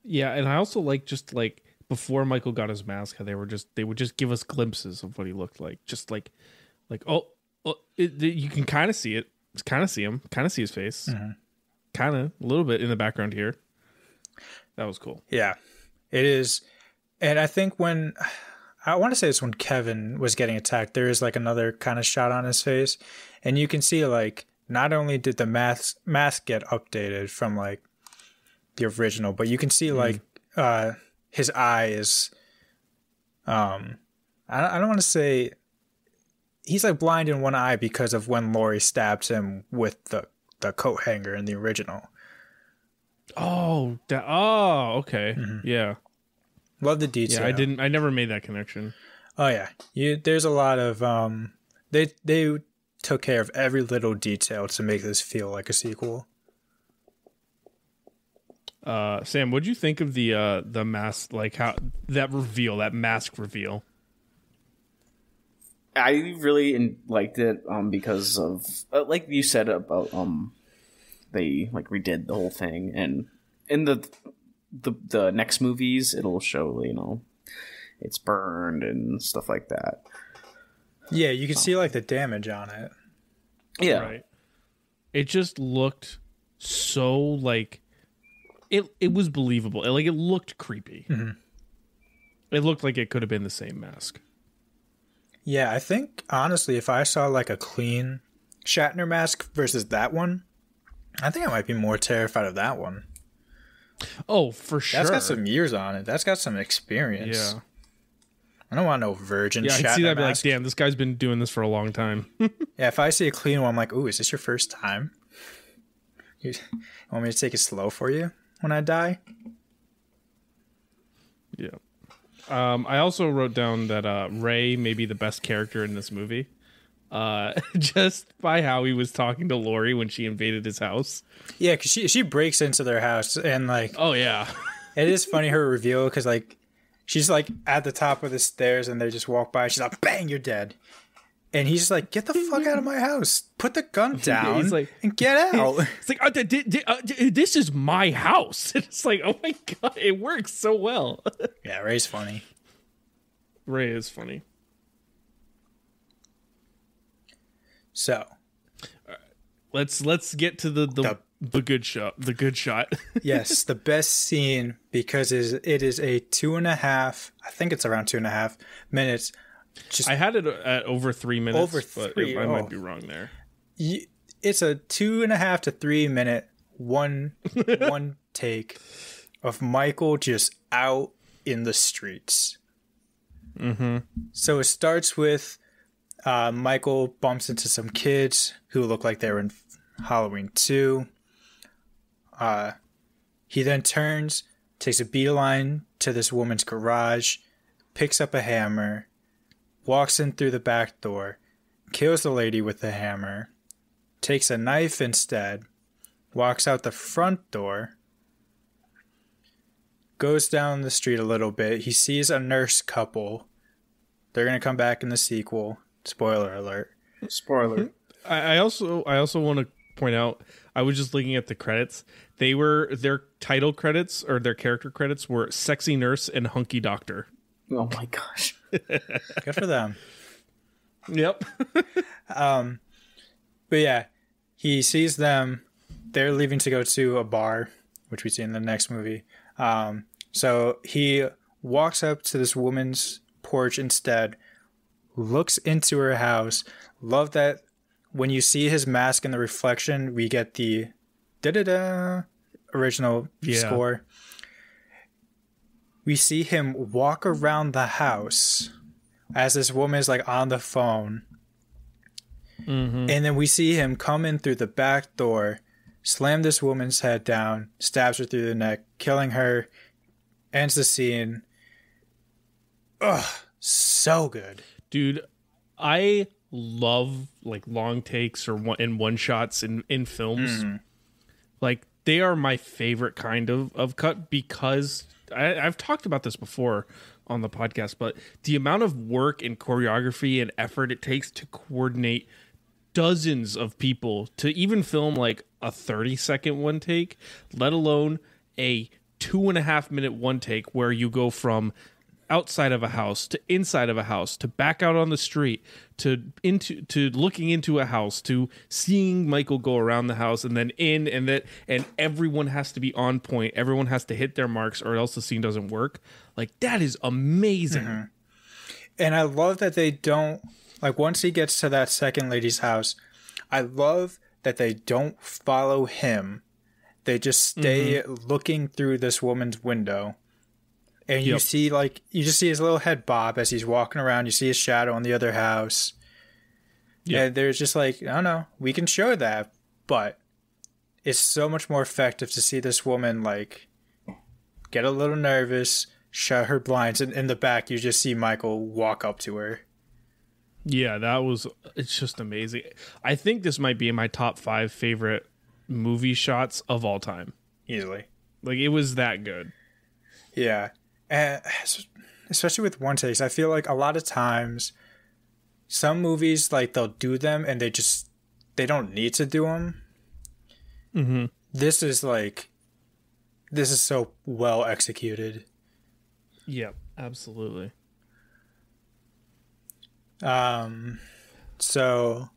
Yeah, and I also like, just like, before Michael got his mask, how they would just give us glimpses of what he looked like. Just like you can kind of see it. Kind of see him. Kind of see his face. Kind of, a little bit in the background here. That was cool. Yeah, it is. And I think when, I want to say it's when Kevin was getting attacked, there is like another kind of shot on his face. And you can see, like, not only did the mask get updated from, like, the original, but you can see, like, his eyes. I don't want to say he's, like, blind in one eye because of when Laurie stabs him with the coat hanger in the original. Oh, okay. Yeah. Love the detail. Yeah, I never made that connection. Oh yeah. There's a lot of they took care of every little detail to make this feel like a sequel. Sam, what'd you think of the mask, like how that mask reveal? I really liked it because of like you said about they like redid the whole thing, and in the next movies it'll show, you know, it's burned and stuff like that. Yeah, you can see like the damage on it. Yeah. Right. It just looked so like it was believable. It looked creepy. It looked like it could have been the same mask. Yeah, I think honestly, if I saw like a clean Shatner mask versus that one, I think I might be more terrified of that one. Oh, for sure. That's got some years on it. That's got some experience. Yeah. I don't want no virgin Shatner mask. Yeah, I'd see that and be mask. like, damn, this guy's been doing this for a long time. Yeah, if I see a clean one, I'm like, ooh, is this your first time? You want me to take it slow for you when I die? Yeah. I also wrote down that Ray may be the best character in this movie. Just by how he was talking to Laurie when she invaded his house. Yeah, because she breaks into their house and like... Oh, yeah. It is funny, her reveal, because like she's like at the top of the stairs and they just walk by. She's like, bang, you're dead. And he's just like, get the fuck out of my house. Put the gun down he's like, and get out. It's like, this is my house. It's like, oh my God, it works so well. Yeah, Ray's funny. Ray is funny. So, let's get to the good shot. The good shot. Yes, the best scene, because it is a 2.5. I think it's around 2.5 minutes. I had it at over 3 minutes. Over 3. But I might be wrong there. It's a 2.5 to 3 minute one take of Michael just out in the streets. So it starts with Michael bumps into some kids who look like they were in Halloween 2. He then turns, takes a beeline to this woman's garage, picks up a hammer, walks in through the back door, kills the lady with the hammer, takes a knife instead, walks out the front door, goes down the street a little bit. He sees a nurse couple. They're going to come back in the sequel. Spoiler alert. Spoiler. I also want to point out, I was just looking at the credits. Their title credits or their character credits were Sexy Nurse and Hunky Doctor. Oh my gosh. Good for them. Yep. But yeah, he sees them. They're leaving to go to a bar, which we see in the next movie. So he walks up to this woman's porch instead, looks into her house. Love that when you see his mask in the reflection, we get the da-da-da original score. We see him walk around the house as this woman is like on the phone. Mm-hmm. And then we see him come in through the back door, slam this woman's head down, stabs her through the neck, killing her, ends the scene. Ugh, so good. Dude, I love like long takes or one shots in films. Mm. Like they are my favorite kind of cut because I've talked about this before on the podcast, but the amount of work and choreography and effort it takes to coordinate dozens of people to even film like a 30-second one take, let alone a 2.5 minute one take where you go from outside of a house to inside of a house to back out on the street to looking into a house to seeing Michael go around the house and then in and everyone has to be on point. Everyone has to hit their marks or else the scene doesn't work. Like that is amazing. Mm-hmm. And I love that they don't like once he gets to that second lady's house, I love that they don't follow him. They just stay looking through this woman's window. And you see, like, you just see his little head bob as he's walking around. You see his shadow on the other house. Yeah. And there's just like, I don't know, we can show that, but it's so much more effective to see this woman, like, get a little nervous, shut her blinds, and in the back, you just see Michael walk up to her. Yeah, it's just amazing. I think this might be in my top 5 favorite movie shots of all time. Easily. Like, it was that good. Yeah. And especially with one takes, I feel like a lot of times some movies, like, they'll do them and they don't need to do them. Mm-hmm. This is so well executed. Yep, absolutely. So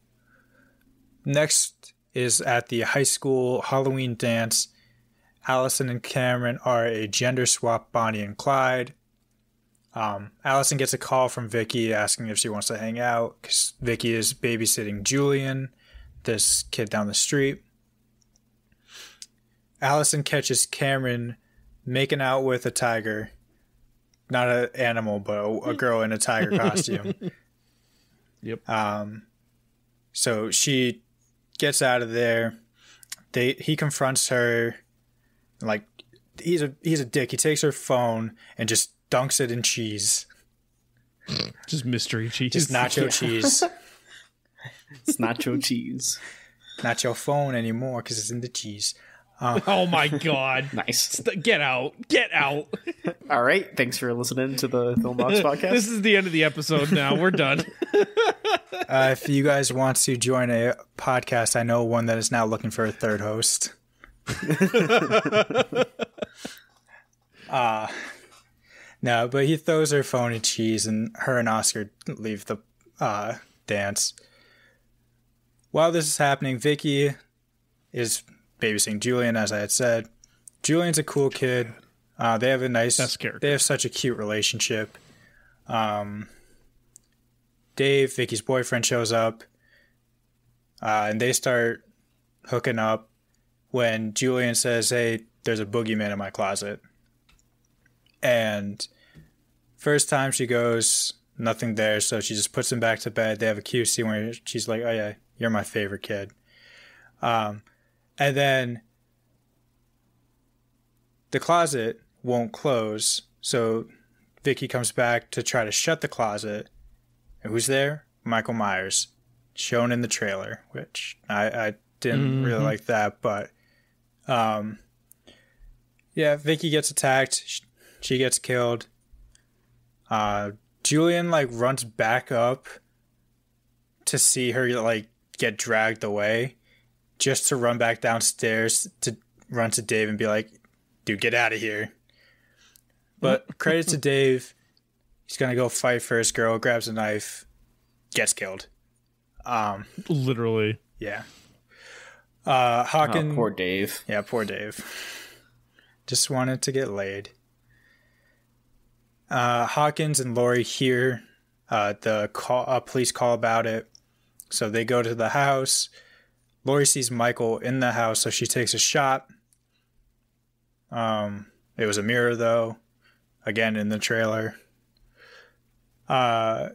next is at the high school Halloween dance. Allison and Cameron are a gender swap Bonnie and Clyde. Allison gets a call from Vicky asking if she wants to hang out because Vicky is babysitting Julian, this kid down the street. Allison catches Cameron making out with a tiger. Not an animal, but a girl in a tiger costume. Yep. So she gets out of there. He confronts her. Like he's a dick. He takes her phone and just dunks it in cheese. Just mystery cheese. Just nacho cheese. It's nacho cheese. Not your phone anymore because it's in the cheese. Oh my god! Nice. Get out! Get out! All right. Thanks for listening to the Filmbox podcast. This is the end of the episode. Now we're done. If you guys want to join a podcast, I know one that is now looking for a third host. No, but he throws her phone in cheese and her and Oscar leave the dance. While this is happening, Vicky is babysitting Julian, as I had said. Julian's a cool kid. They have a nice they have such a cute relationship. Dave, Vicky's boyfriend, shows up and they start hooking up when Julian says, "Hey, there's a boogeyman in my closet." And first time she goes, nothing there, so she just puts him back to bed. They have a cute scene where she's like, "Oh yeah, you're my favorite kid." And then the closet won't close, so Vicky comes back to try to shut the closet. And who's there? Michael Myers, shown in the trailer, which I didn't really like that, but yeah, Vicky gets attacked. She gets killed. Julian runs back up to see her get dragged away, just to run back downstairs to run to Dave and be like, "Dude, get out of here." But credit to Dave, he's gonna go fight for his girl. Grabs a knife, gets killed. Literally. Yeah. Hawkins. Oh, poor Dave. Yeah, poor Dave. Just wanted to get laid. Hawkins and Laurie hear the police call about it. So they go to the house. Laurie sees Michael in the house, so she takes a shot. It was a mirror, though. Again, in the trailer. But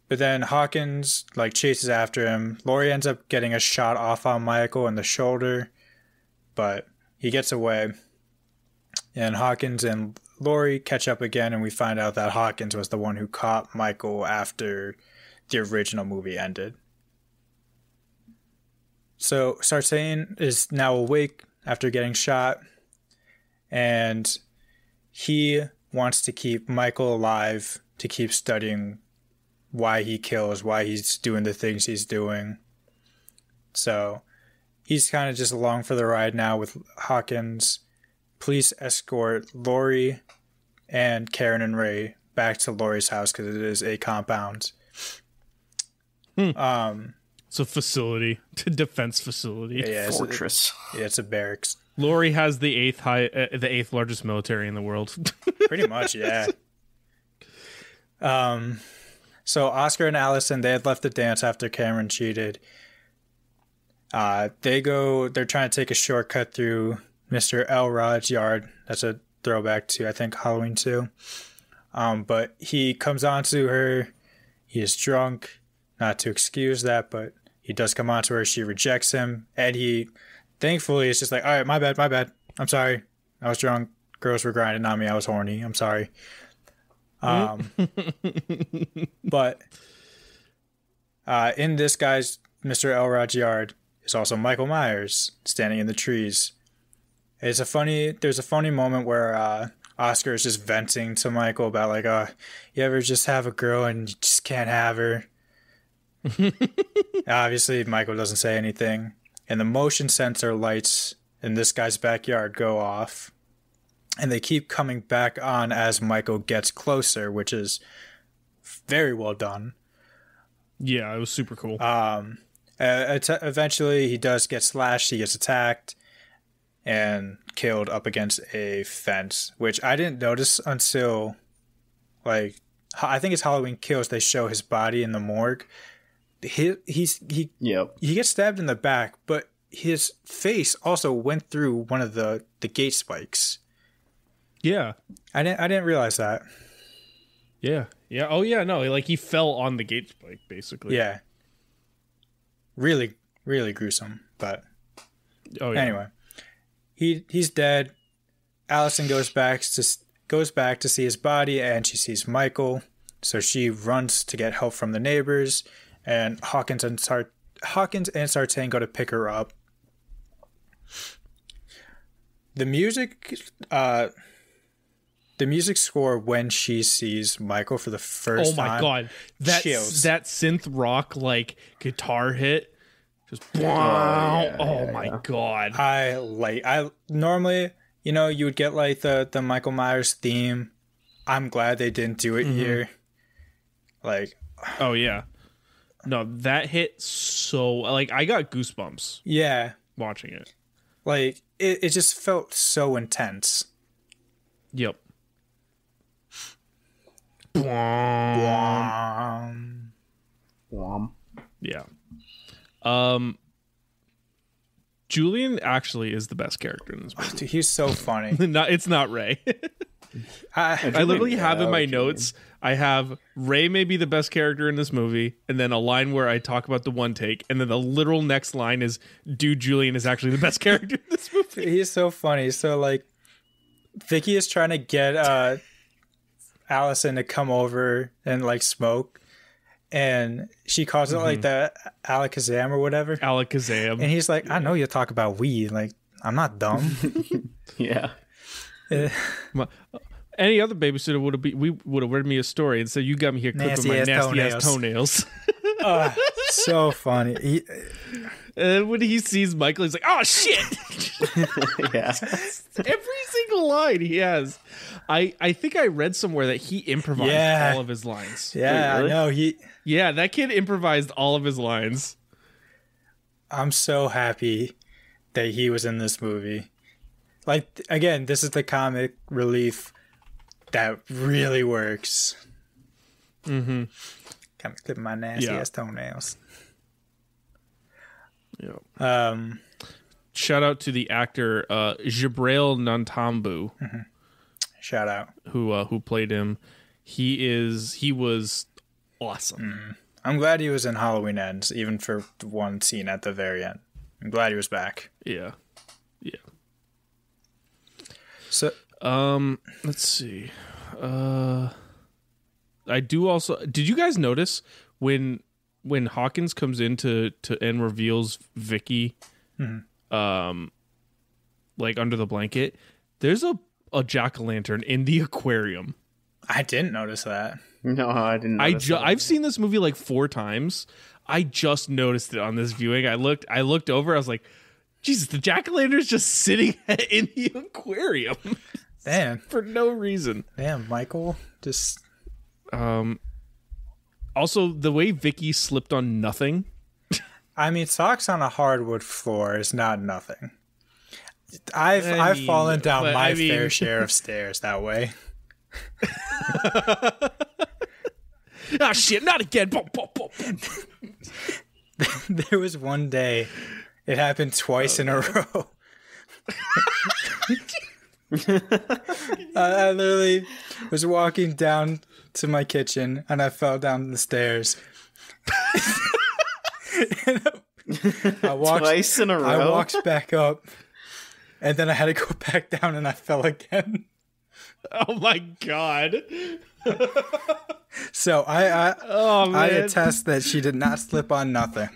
then Hawkins chases after him. Laurie ends up getting a shot off on Michael in the shoulder, but he gets away. And Hawkins and Laurie catch up again, and we find out that Hawkins was the one who caught Michael after the original movie ended. So Sartain is now awake after getting shot, and he wants to keep Michael alive to keep studying why he kills, why he's doing the things he's doing. So he's kind of just along for the ride now with Hawkins. Police escort Laurie and Karen and Ray back to Laurie's house because it is a compound. It's a facility, a defense facility. Yeah, fortress. It's a barracks. Laurie has the eighth largest military in the world. Pretty much, yeah. So Oscar and Allison, they had left the dance after Cameron cheated. They're trying to take a shortcut through Mr. Elrod's yard. That's a throwback to, I think, Halloween 2. But he comes on to her. He is drunk. Not to excuse that, but he does come on to her. She rejects him. And he, thankfully, is just like, all right, my bad. I'm sorry. I was drunk. Girls were grinding on me. I was horny. I'm sorry. But in this guy's Mr. Elrod's yard is also Michael Myers standing in the trees. There's a funny moment where Oscar is just venting to Michael about you ever just have a girl and you just can't have her. Obviously Michael doesn't say anything, and the motion sensor lights in this guy's backyard go off. And they keep coming back on as Michael gets closer, which is very well done. Yeah, it was super cool. Eventually, he does get slashed. He gets attacked and killed up against a fence, which I didn't notice until, I think it's Halloween Kills. They show his body in the morgue. He gets stabbed in the back, but his face also went through one of the gate spikes. Yeah, I didn't realize that. Yeah. Oh yeah, no, he fell on the gate spike basically. Yeah. Really, really gruesome. But anyway, he's dead. Allison goes back to see his body, and she sees Michael. So she runs to get help from the neighbors, and Hawkins and Sartain go to pick her up. The music score when she sees Michael for the first time. Oh my god. That synth rock guitar hit. Just wow. Oh my god. I normally, you would get the Michael Myers theme. I'm glad they didn't do it here. Oh yeah. No, that hit so I got goosebumps. Yeah. Watching it. It just felt so intense. Yep. Yeah. Julian actually is the best character in this movie. Dude, he's so funny. It's not Ray. I literally have in my notes, I have Ray may be the best character in this movie, and then a line where I talk about the one take, and then the literal next line is, dude, Julian is actually the best character in this movie. He's so funny. So Vicky is trying to get Allison to come over and smoke, and she calls it the Alakazam or whatever. Alakazam. And he's like, I know you'll talk about weed. I'm not dumb. Yeah. Any other babysitter would have read me a story and said, you got me here clipping my nasty ass toenails. So funny. And then when he sees Michael, he's like, "Oh shit!" Yeah. Every single line he has. I think I read somewhere that he improvised all of his lines. Yeah, Wait, really? I know. Yeah, that kid improvised all of his lines. I'm so happy that he was in this movie. Like, again, this is the comic relief that really works. Mm-hmm. Got me clipping my nasty ass toenails. Yeah. Shout out to the actor Jibril Nantambu. Mm-hmm. Shout out. Who played him. He was awesome. Mm. I'm glad he was in Halloween Ends, even for one scene at the very end. I'm glad he was back. Yeah. Yeah. So let's see. I do also. Did you guys notice when Hawkins comes in to and reveals Vicky, like under the blanket? There's a jack-o'-lantern in the aquarium. I didn't notice that. No, I didn't. I've seen this movie like 4 times. I just noticed it on this viewing. I looked over. I was like, Jesus, the jack-o'-lantern's just sitting in the aquarium. Damn. For no reason. Damn, Michael. Just. Also, the way Vicky slipped on nothing. I mean, socks on a hardwood floor is not nothing. I've fallen down my fair share of stairs that way. Oh shit! Not again. There was one day, it happened twice in a row. I literally was walking down to my kitchen and I fell down the stairs. I walked twice in a row. I walked back up, and then I had to go back down, and I fell again. Oh my god! So I attest that she did not slip on nothing.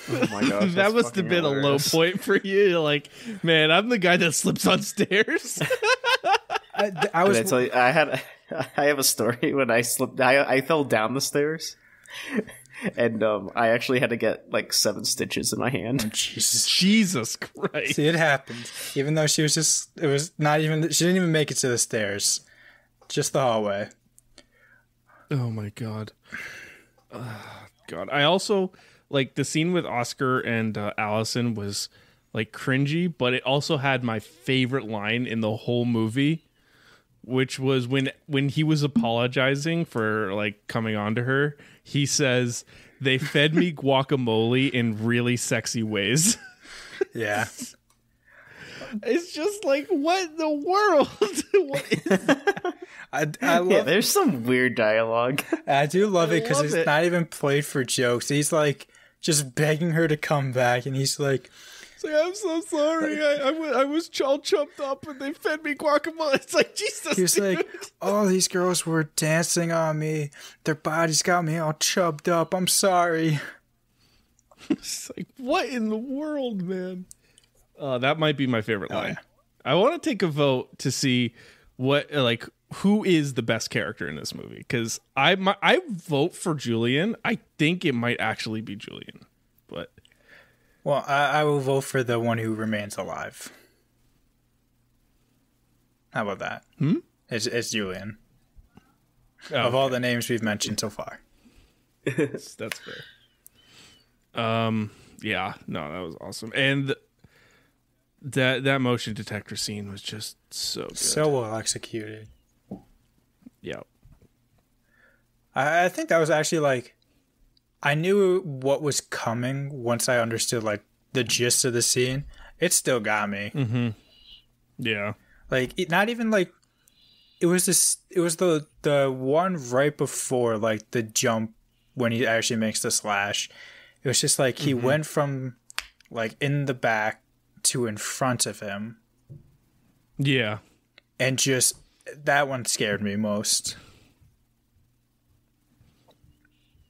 Oh my gosh, that must have been hilarious. A low point for you. You're like, man, I'm the guy that slips on stairs. I was. Did I tell you, I have a story when I slipped. I fell down the stairs, and I actually had to get like 7 stitches in my hand. Oh, Jesus Christ! See, it happened. Even though she was just, it was not even. She didn't even make it to the stairs, just the hallway. Oh my god! God, I also like the scene with Oscar and Allison was like cringy, but it also had my favorite line in the whole movie, which was when he was apologizing for like coming on to her. He says, "They fed me guacamole in really sexy ways." Yeah. It's just like, what in the world? What is I love, yeah, there's some weird dialogue. I do love it because it's not even played for jokes. He's like just begging her to come back, and he's like, I'm so sorry. I was all chumped up and they fed me guacamole. It's like, Jesus, he's dude. like, all these girls were dancing on me. Their bodies got me all chubbed up. I'm sorry. It's like, what in the world, man? That might be my favorite line. Yeah. I want to take a vote to see who is the best character in this movie, because I vote for Julian. I think it might actually be Julian, but well, I will vote for the one who remains alive. How about that? It's Julian. Of all the names we've mentioned so far. That's fair. Yeah, no, that was awesome, and that motion detector scene was just so good. So well executed. Yeah. I think that was actually like, I knew what was coming once I understood like the gist of the scene. It still got me. Mm-hmm. Yeah. Like, not even like, it was the one right before like the jump when he actually makes the slash. It was just like he went from like in the back to in front of him. Yeah. And just, that one scared me most.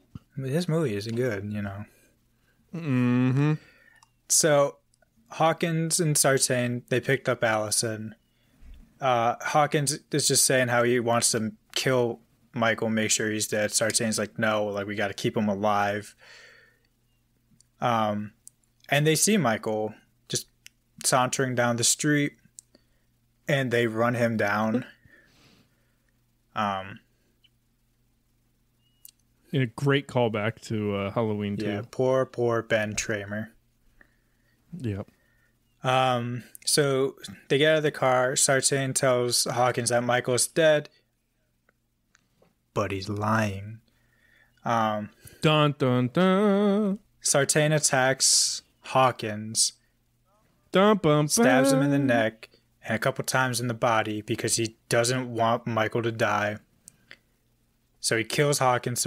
I mean, this movie is good, you know. Mm-hmm. So Hawkins and Sartain, they picked up Allison. Hawkins is just saying how he wants to kill Michael, make sure he's dead. Sartain's like, no, like we got to keep him alive. And And they see Michael just sauntering down the street, and they run him down. In a great callback to Halloween 2. Yeah, poor Ben Tramer. Yep. So they get out of the car. Sartain tells Hawkins that Michael's dead, but he's lying. Dun dun dun. Sartain attacks Hawkins, Dun, bum, stabs him in the neck and a couple times in the body because he doesn't want Michael to die. So he kills Hawkins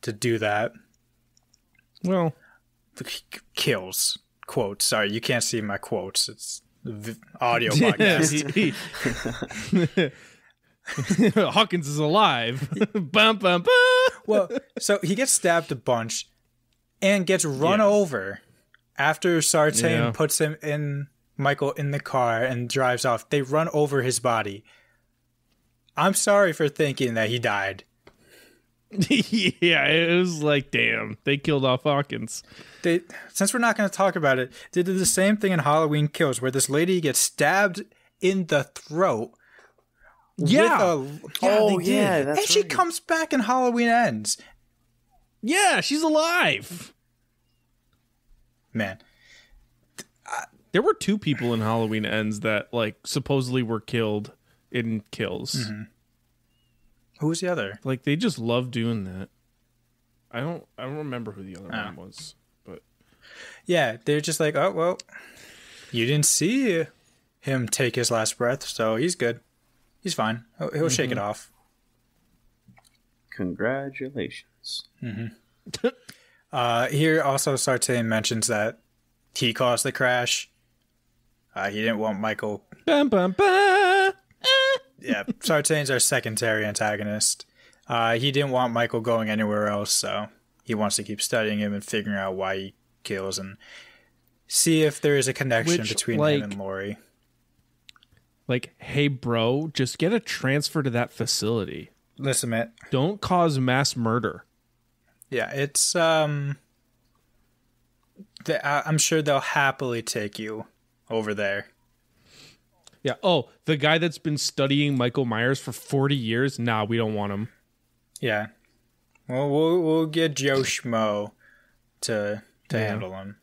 to do that. Well, kills. Quotes. Sorry, you can't see my quotes. It's audio podcast. Hawkins is alive. Bum, bum, bum. Well, so he gets stabbed a bunch and gets run over after Sartain puts Michael in the car and drives off. They run over his body. I'm sorry for thinking that he died. Yeah, it was like, damn, they killed off Hawkins. Since we're not going to talk about it, they did the same thing in Halloween Kills, where this lady gets stabbed in the throat. Yeah. And she comes back in Halloween Ends. Yeah, she's alive. Man. There were 2 people in Halloween Ends that, like, supposedly were killed in Kills. Mm-hmm. Who was the other? Like, they just love doing that. I don't remember who the other one was, but yeah, they're just like, oh well, you didn't see him take his last breath, so he's good. He's fine. He'll shake it off. Congratulations. Mm-hmm. Here also Sartain mentions that he caused the crash. He didn't want Michael. Bum, bum, bum. Yeah, Sartain's our secondary antagonist. He didn't want Michael going anywhere else, so he wants to keep studying him and figuring out why he kills and see if there is a connection between him and Laurie. Like, hey, bro, just get a transfer to that facility. Listen, man. Don't cause mass murder. Yeah, it's, I'm sure they'll happily take you over there. Yeah. Oh, the guy that's been studying Michael Myers for 40 years? Nah, we don't want him. Yeah. Well, we'll get Joe Schmo to handle him.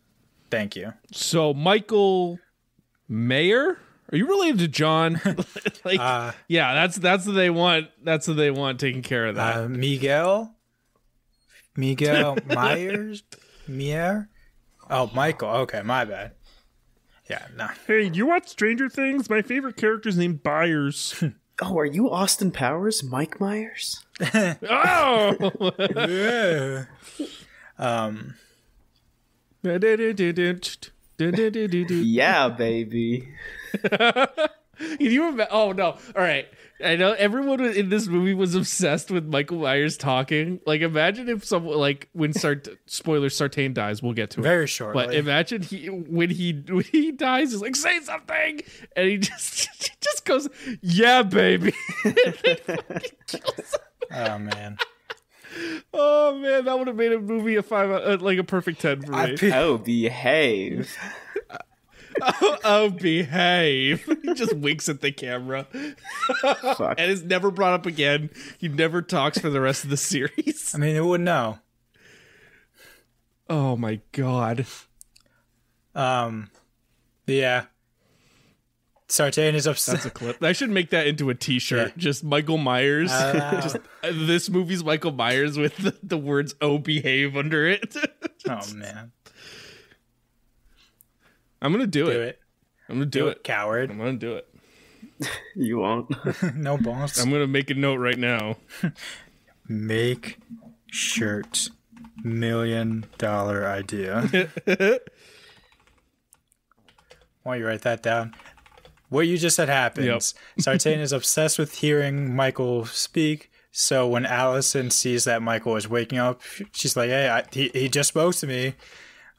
Thank you. So, Michael Mayer? Are you related to John? Yeah, that's what they want. That's what they want taking care of that. Miguel Myers? Mier? Oh, Michael. Okay, my bad. Yeah, no. Hey, you watch Stranger Things? My favorite character's named Byers. Oh, are you Austin Powers, Mike Myers? Oh! Yeah. Yeah, baby. Can you oh no! All right, I know everyone in this movie was obsessed with Michael Myers talking. Like, imagine if someone, like, when spoiler, Sartain dies. We'll get to it very shortly. But imagine when he dies, he's like, say something, and he just goes, yeah, baby. Oh man. Oh man, that would have made a movie a 5 like a perfect 10 for me. Oh, behave. Oh, behave. He just winks at the camera. Fuck. And is never brought up again. He never talks for the rest of the series. I mean, who would know? Oh my god. Yeah. Sartain is upset. That's a clip. I should make that into a t-shirt. Yeah. Just Michael Myers. Just this movie's Michael Myers with the words "Oh, behave" under it. Oh man. I'm gonna do it. I'm gonna do it, coward. I'm gonna do it. You won't. No balls. I'm gonna make a note right now. Make shirt. $1 million idea. Why you write that down? What you just said happens. Yep. Sartain is obsessed with hearing Michael speak. So when Allison sees that Michael is waking up, she's like, "Hey, he just spoke to me."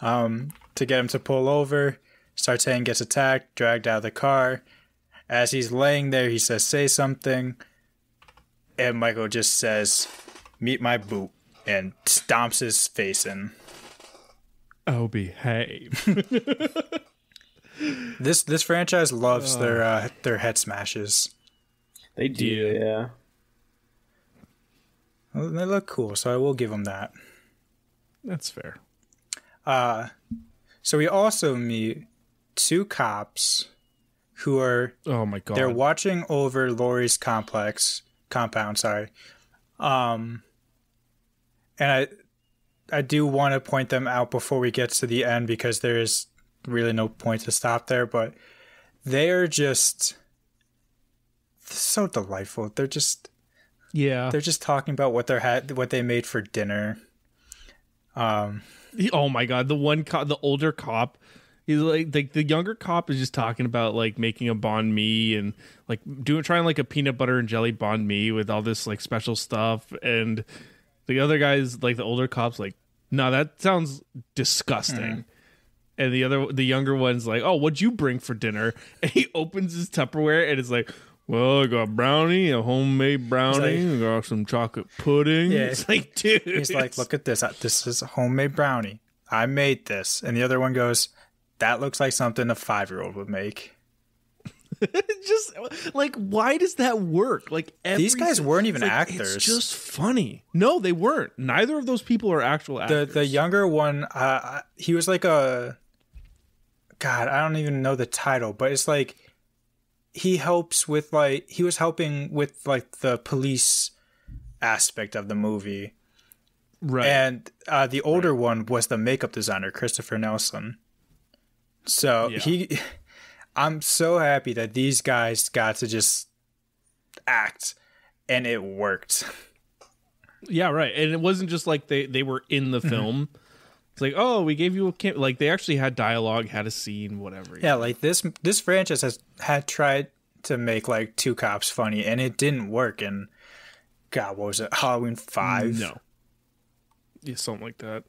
To get him to pull over. Sartain gets attacked, dragged out of the car. As he's laying there, he says, "Say something." And Michael just says, "Meet my boot," and stomps his face in. Oh, behave. This franchise loves their head smashes. They do, yeah. Well, they look cool, so I will give them that. That's fair. So we also meet two cops who are... Oh, my God. They're watching over Laurie's compound, sorry. And I do want to point them out before we get to the end because there is really no point to stop there, but they are just so delightful. They're just talking about what they made for dinner. Oh my God, the older cop, he's like the younger cop is just talking about like making a banh mi and like trying like a peanut butter and jelly banh mi with all this like special stuff, and the other guy's like the older cop's like, no, that sounds disgusting. And the younger one's like, oh, what'd you bring for dinner? And he opens his Tupperware and it's like, well, I got brownie, a homemade brownie, I got some chocolate pudding. Yeah, it's like, dude. He's like, look at this. This is a homemade brownie. I made this. And the other one goes, that looks like something a 5-year-old would make. Just like, why does that work? Like, these guys weren't even actors. It's just funny. No, they weren't. Neither of those people are actual actors. The younger one, he was like a... God, I don't even know the title, but it's like he was helping with like the police aspect of the movie. Right. And the older one was the makeup designer, Christopher Nelson. So I'm so happy that these guys got to just act and it worked. Yeah, right. And it wasn't just like they were in the film. It's like, oh, we gave you like they actually had dialogue, had a scene, whatever. Yeah, like this franchise had tried to make like two cops funny, and it didn't work. And God, what was it? Halloween 5? No. Yeah, something like that.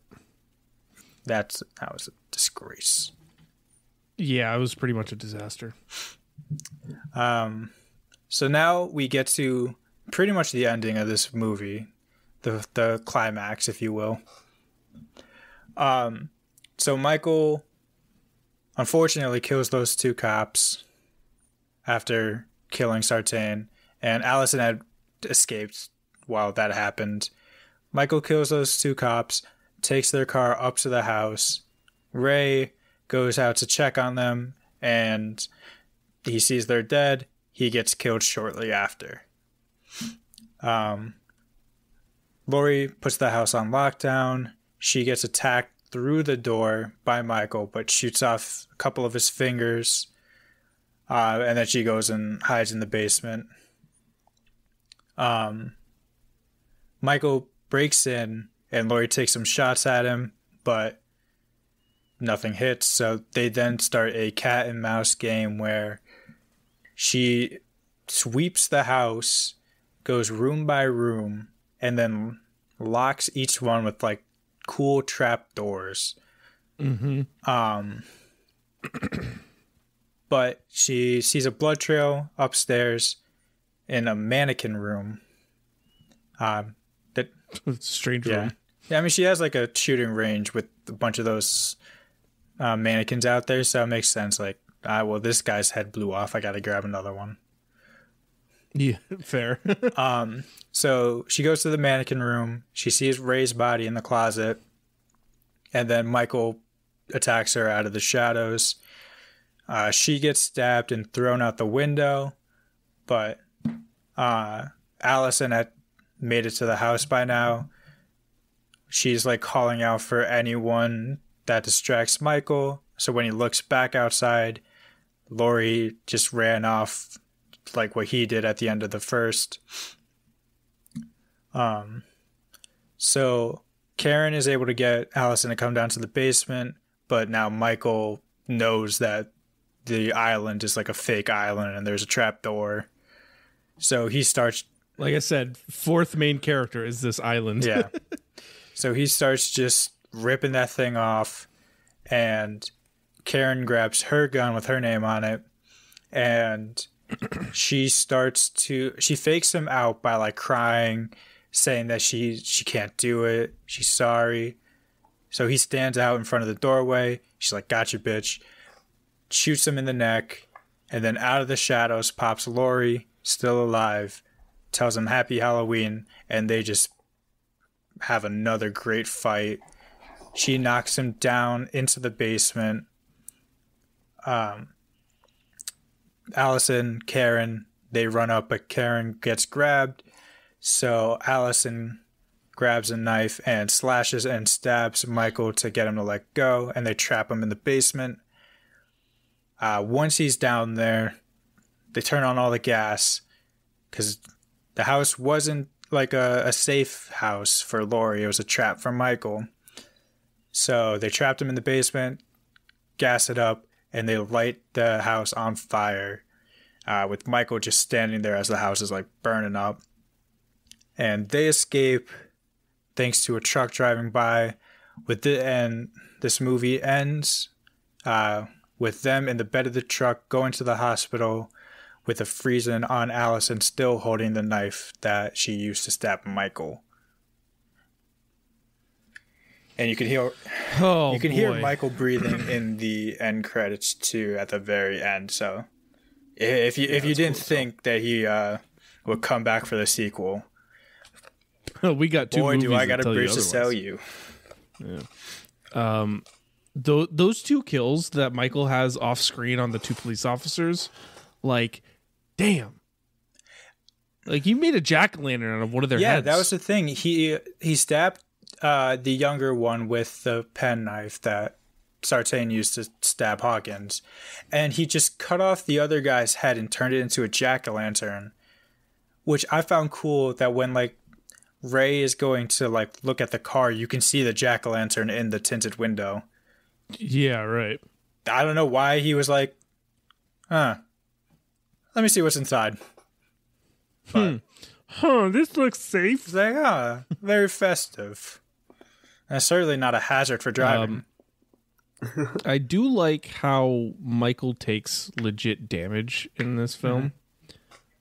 That was a disgrace. Yeah, it was pretty much a disaster. So now we get to pretty much the ending of this movie, the climax, if you will. So Michael unfortunately kills those two cops after killing Sartain, and Allison had escaped while that happened. Michael kills those two cops, takes their car up to the house. Ray goes out to check on them, and he sees they're dead. He gets killed shortly after. Laurie puts the house on lockdown. She gets attacked through the door by Michael, but shoots off a couple of his fingers. And then she goes and hides in the basement. Michael breaks in, and Laurie takes some shots at him, but nothing hits. So they then start a cat and mouse game where she sweeps the house, goes room by room, and then locks each one with like cool trap doors. But she sees a blood trail upstairs in a mannequin room. Strange room. Yeah, I mean, she has like a shooting range with a bunch of those mannequins out there, so it makes sense. Like, well, this guy's head blew off. I got to grab another one. Yeah, fair. So she goes to the mannequin room. She sees Ray's body in the closet. And then Michael attacks her out of the shadows. She gets stabbed and thrown out the window. But Allison had made it to the house by now. She's like calling out for anyone that distracts Michael. So when he looks back outside, Laurie just ran off like what he did at the end of the first. So Karen is able to get Allison to come down to the basement, but now Michael knows that the island is like a fake island and there's a trap door. So he starts... Like I said, fourth main character is this island. Yeah. So he starts just ripping that thing off, and Karen grabs her gun with her name on it, and she fakes him out by like crying, saying that she can't do it, she's sorry. So he stands out in front of the doorway. She's like, "Gotcha, bitch." Shoots him in the neck. And then out of the shadows pops Laurie, still alive, tells him Happy Halloween, and they just have another great fight. She knocks him down into the basement. Allison, Karen, they run up, but Karen gets grabbed. So Allison grabs a knife and slashes and stabs Michael to get him to let go, and they trap him in the basement. Once he's down there, they turn on all the gas because the house wasn't like a safe house for Laurie. It was a trap for Michael. So they trapped him in the basement, gas it up, and they light the house on fire with Michael just standing there as the house is like burning up. And they escape thanks to a truck driving by. And this movie ends with them in the bed of the truck going to the hospital with a freezing on Allison still holding the knife that she used to stab Michael. And you can hear Michael breathing in the end credits too at the very end. So if you didn't think that he would come back for the sequel, we got two. Boy, do I got a bridge to sell you. Yeah. Those two kills that Michael has off screen on the two police officers, like, damn. Like, you made a jack-o'-lantern out of one of their heads. Yeah, that was the thing. He stabbed the younger one with the penknife that Sartain used to stab Hawkins, and he just cut off the other guy's head and turned it into a jack-o'-lantern, which I found cool. That when like Ray is going to like look at the car, you can see the jack-o'-lantern in the tinted window. Yeah, right. I don't know why he was like, let me see what's inside. But, this looks safe. It's like, very festive. And certainly not a hazard for driving. I do like how Michael takes legit damage in this film. Mm-hmm.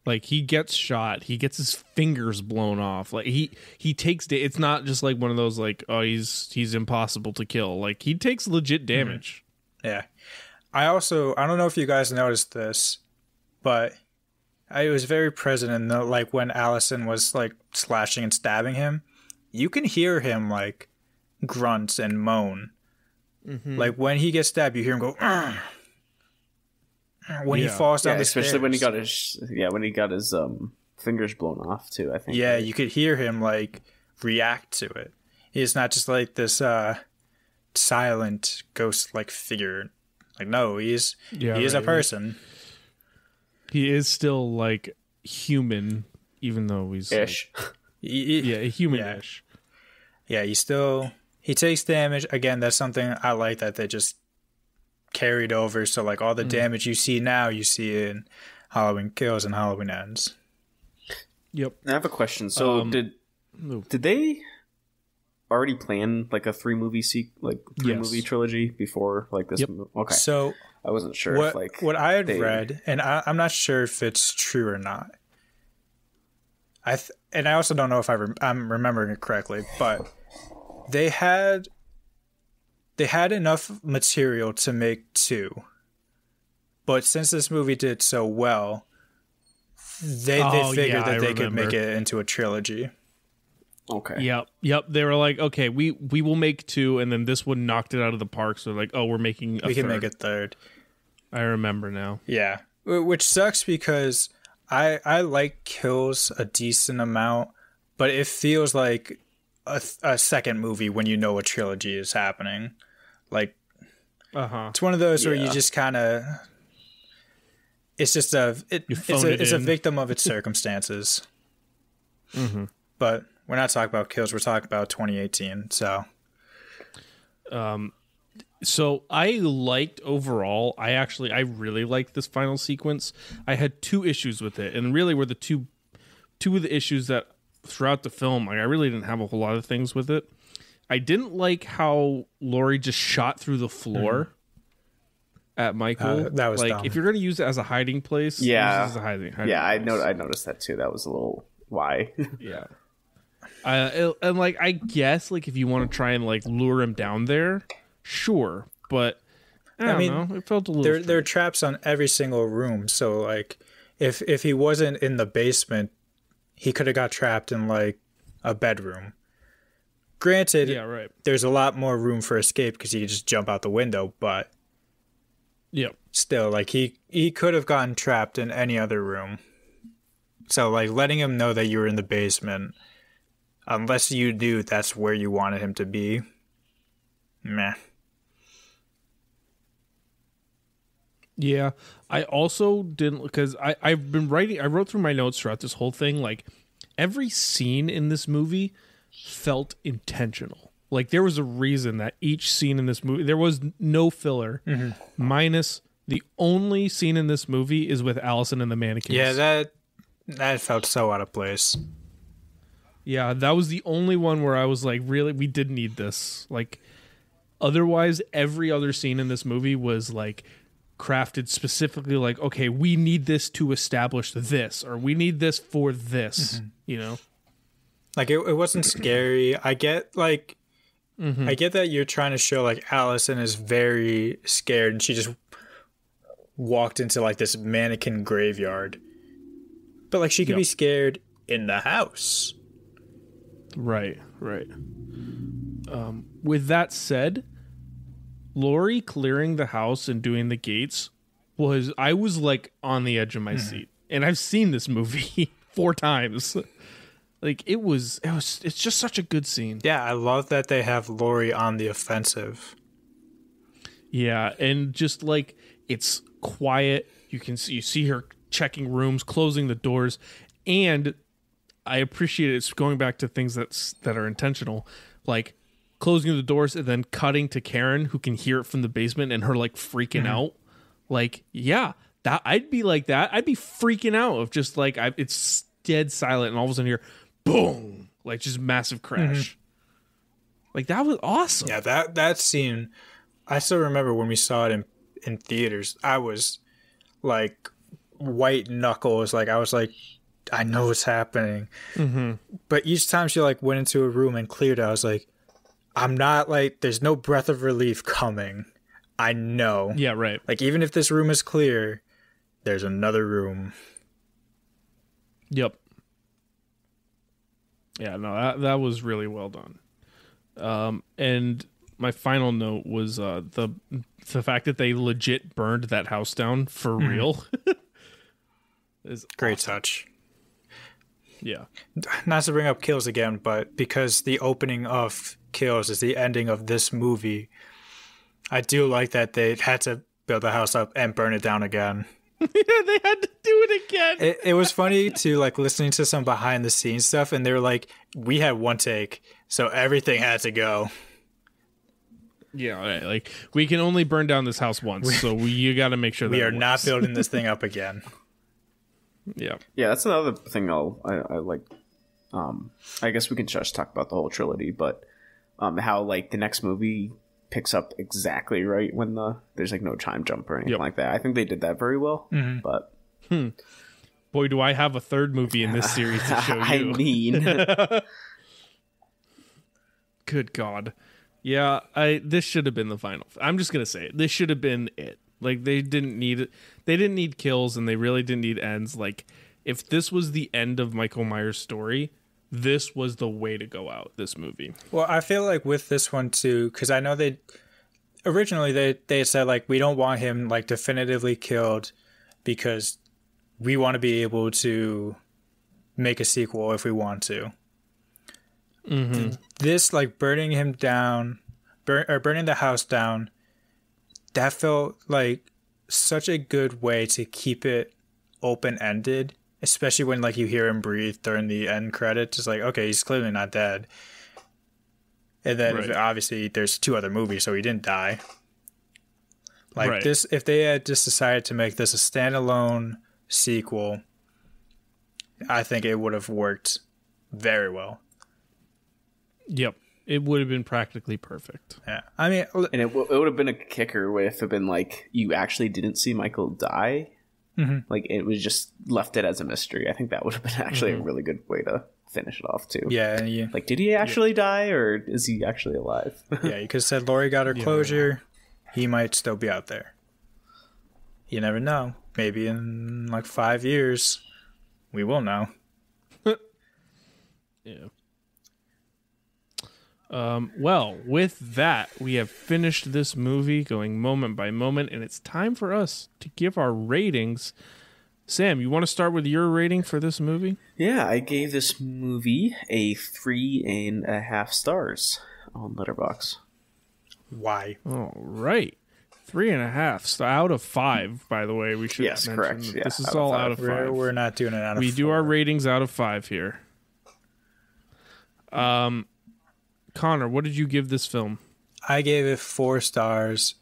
Like, he gets shot, he gets his fingers blown off. Like, he takes it's not just like one of those like, oh, he's impossible to kill. Like, he takes legit damage. Mm-hmm. Yeah. I don't know if you guys noticed this, but it was very present in the, like, when Allison was like slashing and stabbing him, you can hear him like grunt and moan. Mm-hmm. Like, when he gets stabbed, you hear him go, "Argh!" When he falls down the especially stairs. when he got his fingers blown off too, I think. Yeah, right? You could hear him like react to it. He's not just like this silent ghost like figure. Like, no, he is a person. He is still like human, even though he's ish. Like, human-ish. Yeah, he takes damage. Again, that's something I like that they just carried over. So like all the damage you see now, you see in Halloween Kills and Halloween Ends. Yep. I have a question. So did they already plan like a three movie trilogy before like this? Yep. Okay. So I wasn't sure what I had read, and I'm not sure if it's true or not. And I also don't know if I'm remembering it correctly, but they had enough material to make two. But since this movie did so well, they figured that they could make it into a trilogy. Okay. Yep. They were like, okay, we will make two, and then this one knocked it out of the park. So like, oh, we can make a third. I remember now. Yeah, which sucks because I like Kills a decent amount, but it feels like a second movie when you know a trilogy is happening. Like, it's one of those where you just kind of, it's just it's a victim of its circumstances. Mm-hmm. But we're not talking about Kills. We're talking about 2018. So, so I liked overall. I really liked this final sequence. I had two issues with it, and really were the two of the issues that throughout the film, like, I really didn't have a whole lot of things with it. I didn't like how Laurie just shot through the floor at Michael. That was like, dumb. if you're going to use it as a hiding place, use it as a hiding I place. noticed that too. That was a little why. Yeah. And like, I guess like if you want to try and like lure him down there, sure, but I don't know. It felt a little. There are traps on every single room, so like if he wasn't in the basement, he could have got trapped in like a bedroom. Granted, yeah, right. There's a lot more room for escape because he could just jump out the window, but still, like he could have gotten trapped in any other room. So like letting him know that you were in the basement, unless you knew that's where you wanted him to be, meh. Yeah, I also didn't, because I've been writing. I wrote through my notes throughout this whole thing. Like every scene in this movie felt intentional. Like there was a reason that each scene in this movie, there was no filler, minus the only scene in this movie is with Allison and the mannequins. Yeah, that felt so out of place. Yeah, that was the only one where I was like, really, we did need this. Like otherwise, every other scene in this movie was like crafted specifically like, okay, we need this to establish this, or we need this for this, you know? Like it wasn't scary. I get like, I get that you're trying to show like Allison is very scared and she just walked into like this mannequin graveyard. But like she could be scared in the house. Right. With that said, Laurie clearing the house and doing the gates I was like on the edge of my seat. And I've seen this movie 4 times. Like it's just such a good scene. Yeah, I love that they have Laurie on the offensive. Yeah, and just like it's quiet. You see her checking rooms, closing the doors, and I appreciate it's going back to things that are intentional, like closing the doors and then cutting to Karen, who can hear it from the basement, and her like freaking out. Like, yeah, that I'd be like that. I'd be freaking out of just like it's dead silent, and all of a sudden you're boom, like just massive crash. Like that was awesome. Yeah, that scene, I still remember when we saw it in theaters. I was like white knuckles. Like I was like, I know what's happening. But each time she like went into a room and cleared it, I was like, I'm not like, there's no breath of relief coming. I know. Yeah, right. Like even if this room is clear, there's another room. Yep. Yeah, no, that was really well done. And my final note was the fact that they legit burned that house down for real. Is great awesome. Touch. Yeah. Not to bring up Kills again, but because the opening of Kills is the ending of this movie, I do like that they had to build the house up and burn it down again. Yeah, they had to do it again. It was funny to like listening to some behind the scenes stuff, and they were like, we had one take, so everything had to go. Yeah, right. Like we can only burn down this house once, so you got to make sure that we are it works. not building this thing up again. Yeah, that's another thing I like. I guess we can just talk about the whole trilogy, but how like the next movie picks up exactly right when there's like no time jump or anything like that. I think they did that very well. But boy, do I have a third movie in this series to show you. I mean, good God. Yeah, this should have been the final. I'm just gonna say it. This should have been it. Like they didn't need kills, and they really didn't need ends. Like if this was the end of Michael Myers' story, this was the way to go out. This movie. Well, I feel like with this one too, because I know they originally they said like we don't want him like definitively killed because we want to be able to make a sequel if we want to. This like burning him down, burning the house down, that felt like such a good way to keep it open-ended, especially when like you hear him breathe during the end credits. It's like, okay, he's clearly not dead. And then obviously there's 2 other movies, so he didn't die. Like this, if they had just decided to make this a standalone sequel, I think it would have worked very well. Yep. It would have been practically perfect. Yeah. I mean, and it would have been a kicker if it had been like you actually didn't see Michael die Like, it was just left it as a mystery. I think that would have been actually a really good way to finish it off, too. Yeah. And like, did he actually die, or is he actually alive? yeah, you could have said Lori got her closure. He might still be out there. You never know. Maybe in like 5 years, we will know. Yeah. Well, with that, we have finished this movie going moment by moment, and it's time for us to give our ratings. Sam, you want to start with your rating for this movie? Yeah, I gave this movie a 3.5 stars on Letterboxd. Why? All right. 3.5 out of 5, by the way. We should mention correct. Yeah, this is all out of 5. We're not doing it out of 4. We do our ratings out of 5 here. Connor, what did you give this film? I gave it 4 stars.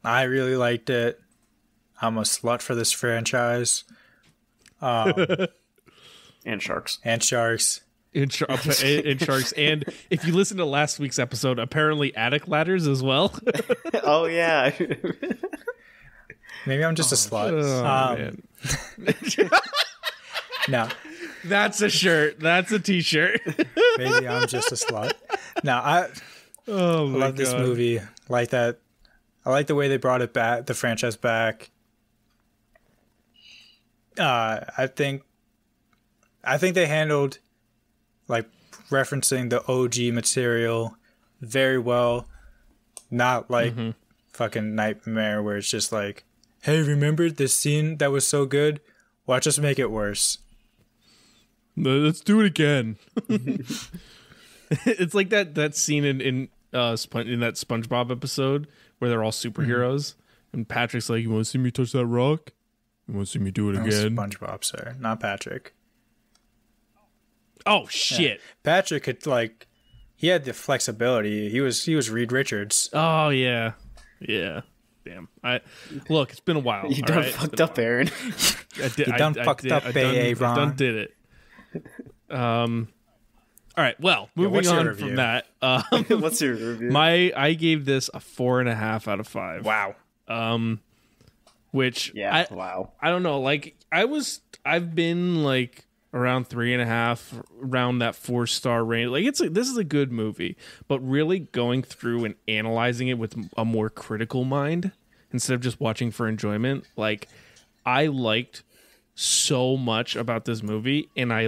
I really liked it. I'm a slut for this franchise. And sharks. And sharks. In sharks. And if you listen to last week's episode, apparently attic ladders as well. Oh, yeah. Maybe I'm just a slut. Man. No. That's a shirt. That's a t-shirt. Maybe I'm just a slut. No, I love this movie. Like that. I like the way they brought it back, the franchise back. I think they handled like referencing the OG material very well. Not like fucking Nightmare where it's just like, hey, remember this scene that was so good? Watch us make it worse. Let's do it again. It's like that scene in that SpongeBob episode where they're all superheroes, and Patrick's like, "You want to see me touch that rock? You want to see me do it again?" SpongeBob, sir, not Patrick. Oh shit! Yeah. Patrick could he had the flexibility. He was Reed Richards. Oh yeah. Damn. Look, it's been a while. You done fucked up, Aaron. I done did it. All right. Well, moving on from that. What's your review? I gave this a 4.5 out of 5. Wow. Which wow. I don't know. Like I've been like around 3.5, around that 4-star range. Like this is a good movie, but really going through and analyzing it with a more critical mind instead of just watching for enjoyment. Like I liked so much about this movie, and I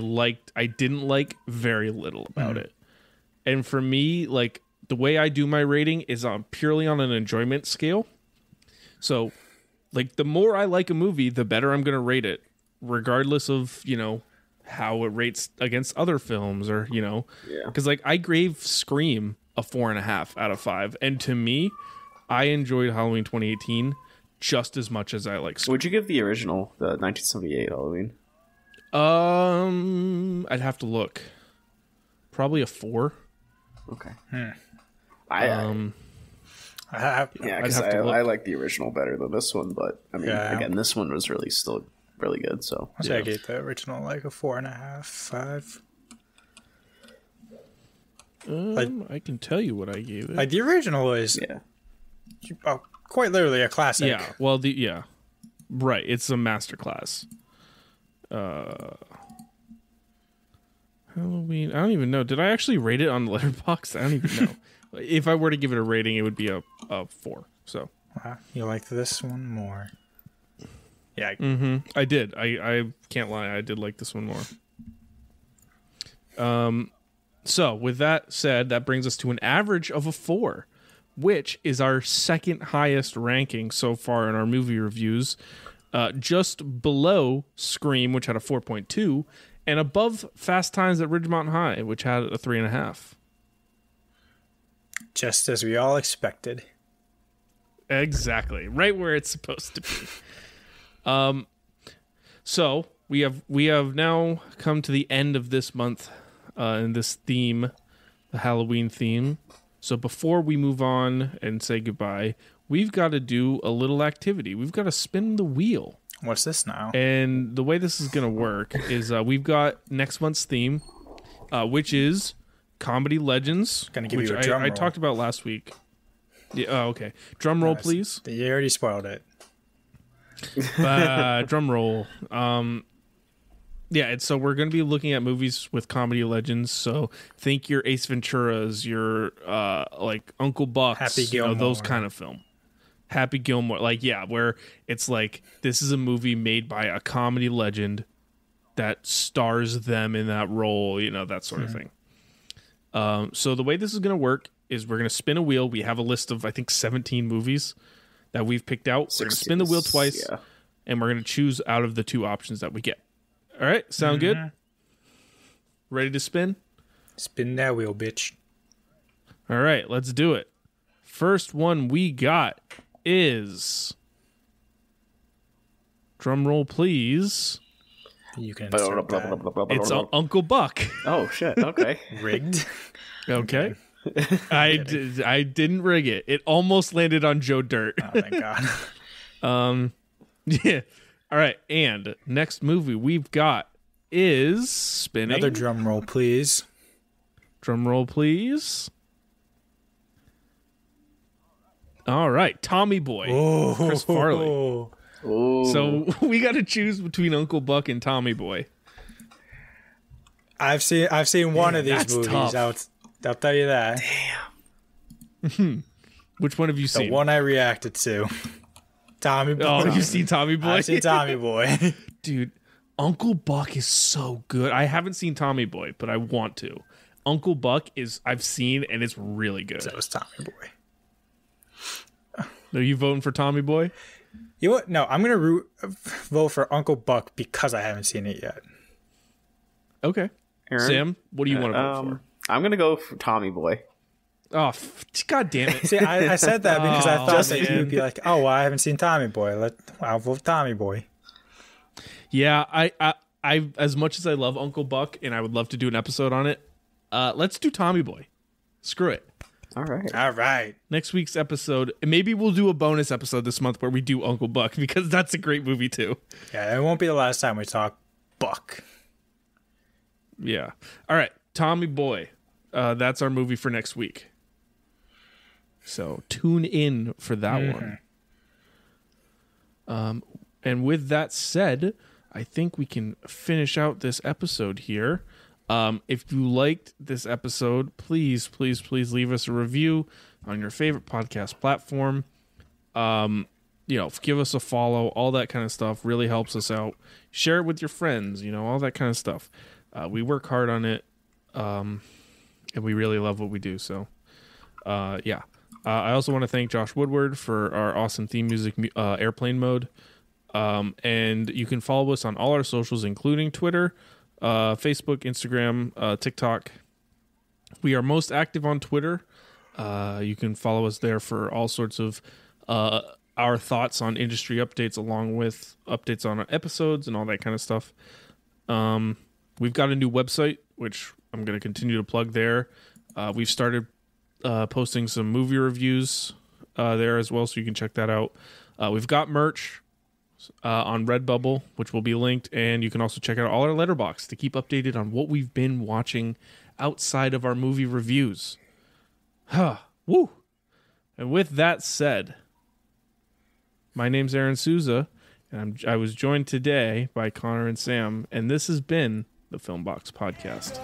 didn't like very little about it. And for me, like the way I do my rating is purely on an enjoyment scale. So like the more I like a movie, the better I'm going to rate it, regardless of, how it rates against other films or, because like I gave Scream a 4.5 out of 5. And to me, I enjoyed Halloween 2018 just as much as I like Scream. Would you give the original, the 1978 Halloween? I'd have to look. Probably a 4. Okay. I like the original better than this one, but I mean, again, this one was still really good. So I gave the original like a 4.5, 5. I can tell you what I gave it. Like the original was quite literally a classic. Yeah. Well, right. It's a masterclass. Halloween. I don't even know. Did I actually rate it on Letterboxd? I don't even know. If I were to give it a rating, it would be a 4. So. Wow, you like this one more? Yeah. I did. I can't lie. I did like this one more. So with that said, that brings us to an average of a 4, which is our second highest ranking so far in our movie reviews, just below Scream, which had a 4.2, and above Fast Times at Ridgemont High, which had a 3.5. Just as we all expected. Exactly. Right where it's supposed to be. So we have now come to the end of this month in this theme, the Halloween theme. So before we move on and say goodbye, we've got to do a little activity. We've got to spin the wheel. What's this now? And the way this is going to work is we've got next month's theme, which is Comedy Legends. Gonna give you a drum roll. I talked about last week. Yeah. Oh, okay. Drum roll, please. You already spoiled it. Drum roll. Yeah, so we're going to be looking at movies with comedy legends. So think your Ace Venturas, your like Uncle Buck's, Happy Gilmore, those kind of film. Happy Gilmore, where it's like this is a movie made by a comedy legend that stars them in that role, that sort of thing. So the way this is going to work is we're going to spin a wheel. We have a list of, I think, 17 movies that we've picked out. We're going to spin the wheel twice, and we're going to choose out of the 2 options that we get. All right, sound good? Ready to spin? Spin that wheel, bitch. All right, let's do it. First one we got is, drum roll, please. You can insert that. It's Uncle Buck. Oh shit! Okay, Rigged. Okay, I didn't rig it. It almost landed on Joe Dirt. Oh thank God. Yeah. All right, and next movie we've got is spinning. Another drum roll, please. Drum roll, please. All right, Tommy Boy. Oh, Chris Farley. Ooh. So we got to choose between Uncle Buck and Tommy Boy. I've seen one of these movies. Tough. I'll tell you that. Damn. Which one have you The seen? one I reacted to. Tommy Boy. Oh, you've seen Tommy Boy? I've seen Tommy Boy. Dude, Uncle Buck is so good. I haven't seen Tommy Boy, but I want to. Uncle Buck I've seen, and it's really good. So it's Tommy Boy. Are you voting for Tommy Boy? You know what? No, I'm going to vote for Uncle Buck because I haven't seen it yet. Okay. Aaron? Sam, what do you want to vote for? I'm gonna go for Tommy Boy. Oh, God damn it. See, I said that because I thought that man. you'd be like, oh, well, I haven't seen Tommy Boy. I'll vote Tommy Boy. Yeah, I as much as I love Uncle Buck and I would love to do an episode on it, let's do Tommy Boy. Screw it. All right. All right. Next week's episode, maybe we'll do a bonus episode this month where we do Uncle Buck because that's a great movie too. Yeah, it won't be the last time we talk Buck. Yeah. All right, Tommy Boy. That's our movie for next week. So tune in for that one. And with that said, I think we can finish out this episode here. If you liked this episode, please leave us a review on your favorite podcast platform. Give us a follow. All that kind of stuff really helps us out. Share it with your friends. All that kind of stuff. We work hard on it, and we really love what we do. So, yeah. I also want to thank Josh Woodward for our awesome theme music, Airplane Mode. And you can follow us on all our socials, including Twitter, Facebook, Instagram, TikTok. We are most active on Twitter. You can follow us there for all sorts of our thoughts on industry updates, along with updates on our episodes and all that kind of stuff. We've got a new website, which I'm going to continue to plug there. We've started posting some movie reviews there as well, so you can check that out. We've got merch on Redbubble, which will be linked, and you can also check out all our Letterboxd to keep updated on what we've been watching outside of our movie reviews. Woo! And with that said, my name's Aaron Souza, and I was joined today by Connor and Sam, and this has been the Filmbox Podcast.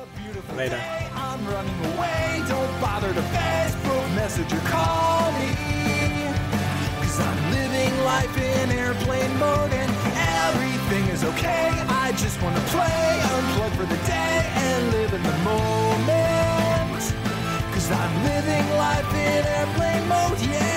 Later. I'm running away. Don't bother to Facebook message or call me. 'Cause I'm living life in airplane mode and everything is okay. I just want to play, unplug for the day and live in the moment. 'Cause I'm living life in airplane mode, yeah.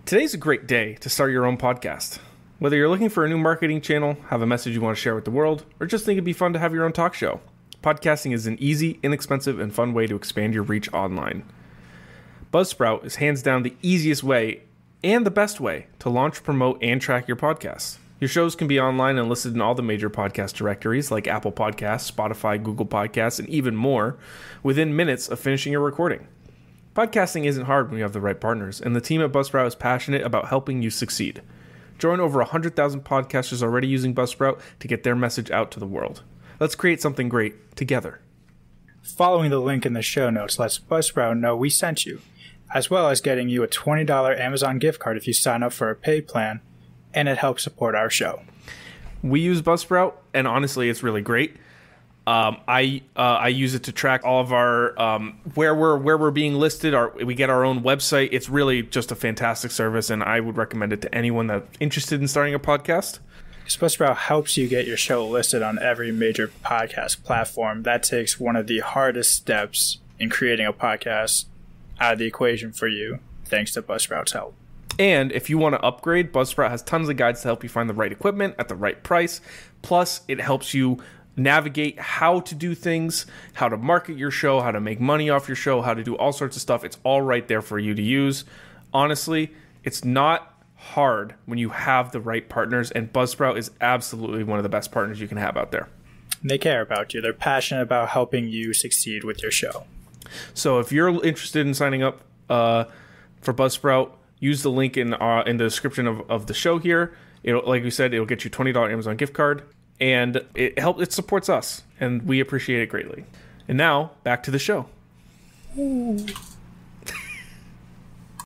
Today's a great day to start your own podcast. Whether you're looking for a new marketing channel, have a message you want to share with the world, or just think it'd be fun to have your own talk show, podcasting is an easy, inexpensive, and fun way to expand your reach online. Buzzsprout is hands down the easiest way and the best way to launch, promote, and track your podcasts. Your shows can be online and listed in all the major podcast directories like Apple Podcasts, Spotify, Google Podcasts, and even more within minutes of finishing your recording. Podcasting isn't hard when you have the right partners, and the team at Buzzsprout is passionate about helping you succeed. Join over 100,000 podcasters already using Buzzsprout to get their message out to the world. Let's create something great together. Following the link in the show notes lets Buzzsprout know we sent you, as well as getting you a $20 Amazon gift card if you sign up for a paid plan, and it helps support our show. We use Buzzsprout, and honestly, it's really great. I use it to track all of our where we're being listed. We get our own website. It's really just a fantastic service, and I would recommend it to anyone that's interested in starting a podcast. Buzzsprout helps you get your show listed on every major podcast platform. That takes one of the hardest steps in creating a podcast out of the equation for you, thanks to Buzzsprout's help. And if you want to upgrade, Buzzsprout has tons of guides to help you find the right equipment at the right price. Plus, it helps you navigate how to do things, how to market your show, how to make money off your show, how to do all sorts of stuff. It's all right there for you to use. Honestly, it's not hard when you have the right partners, and Buzzsprout is absolutely one of the best partners you can have out there. They care about you. They're passionate about helping you succeed with your show. So if you're interested in signing up for Buzzsprout, use the link in the description of the show here. Like we said, it'll get you $20 Amazon gift card, and it supports us, and we appreciate it greatly. And now back to the show. Ooh.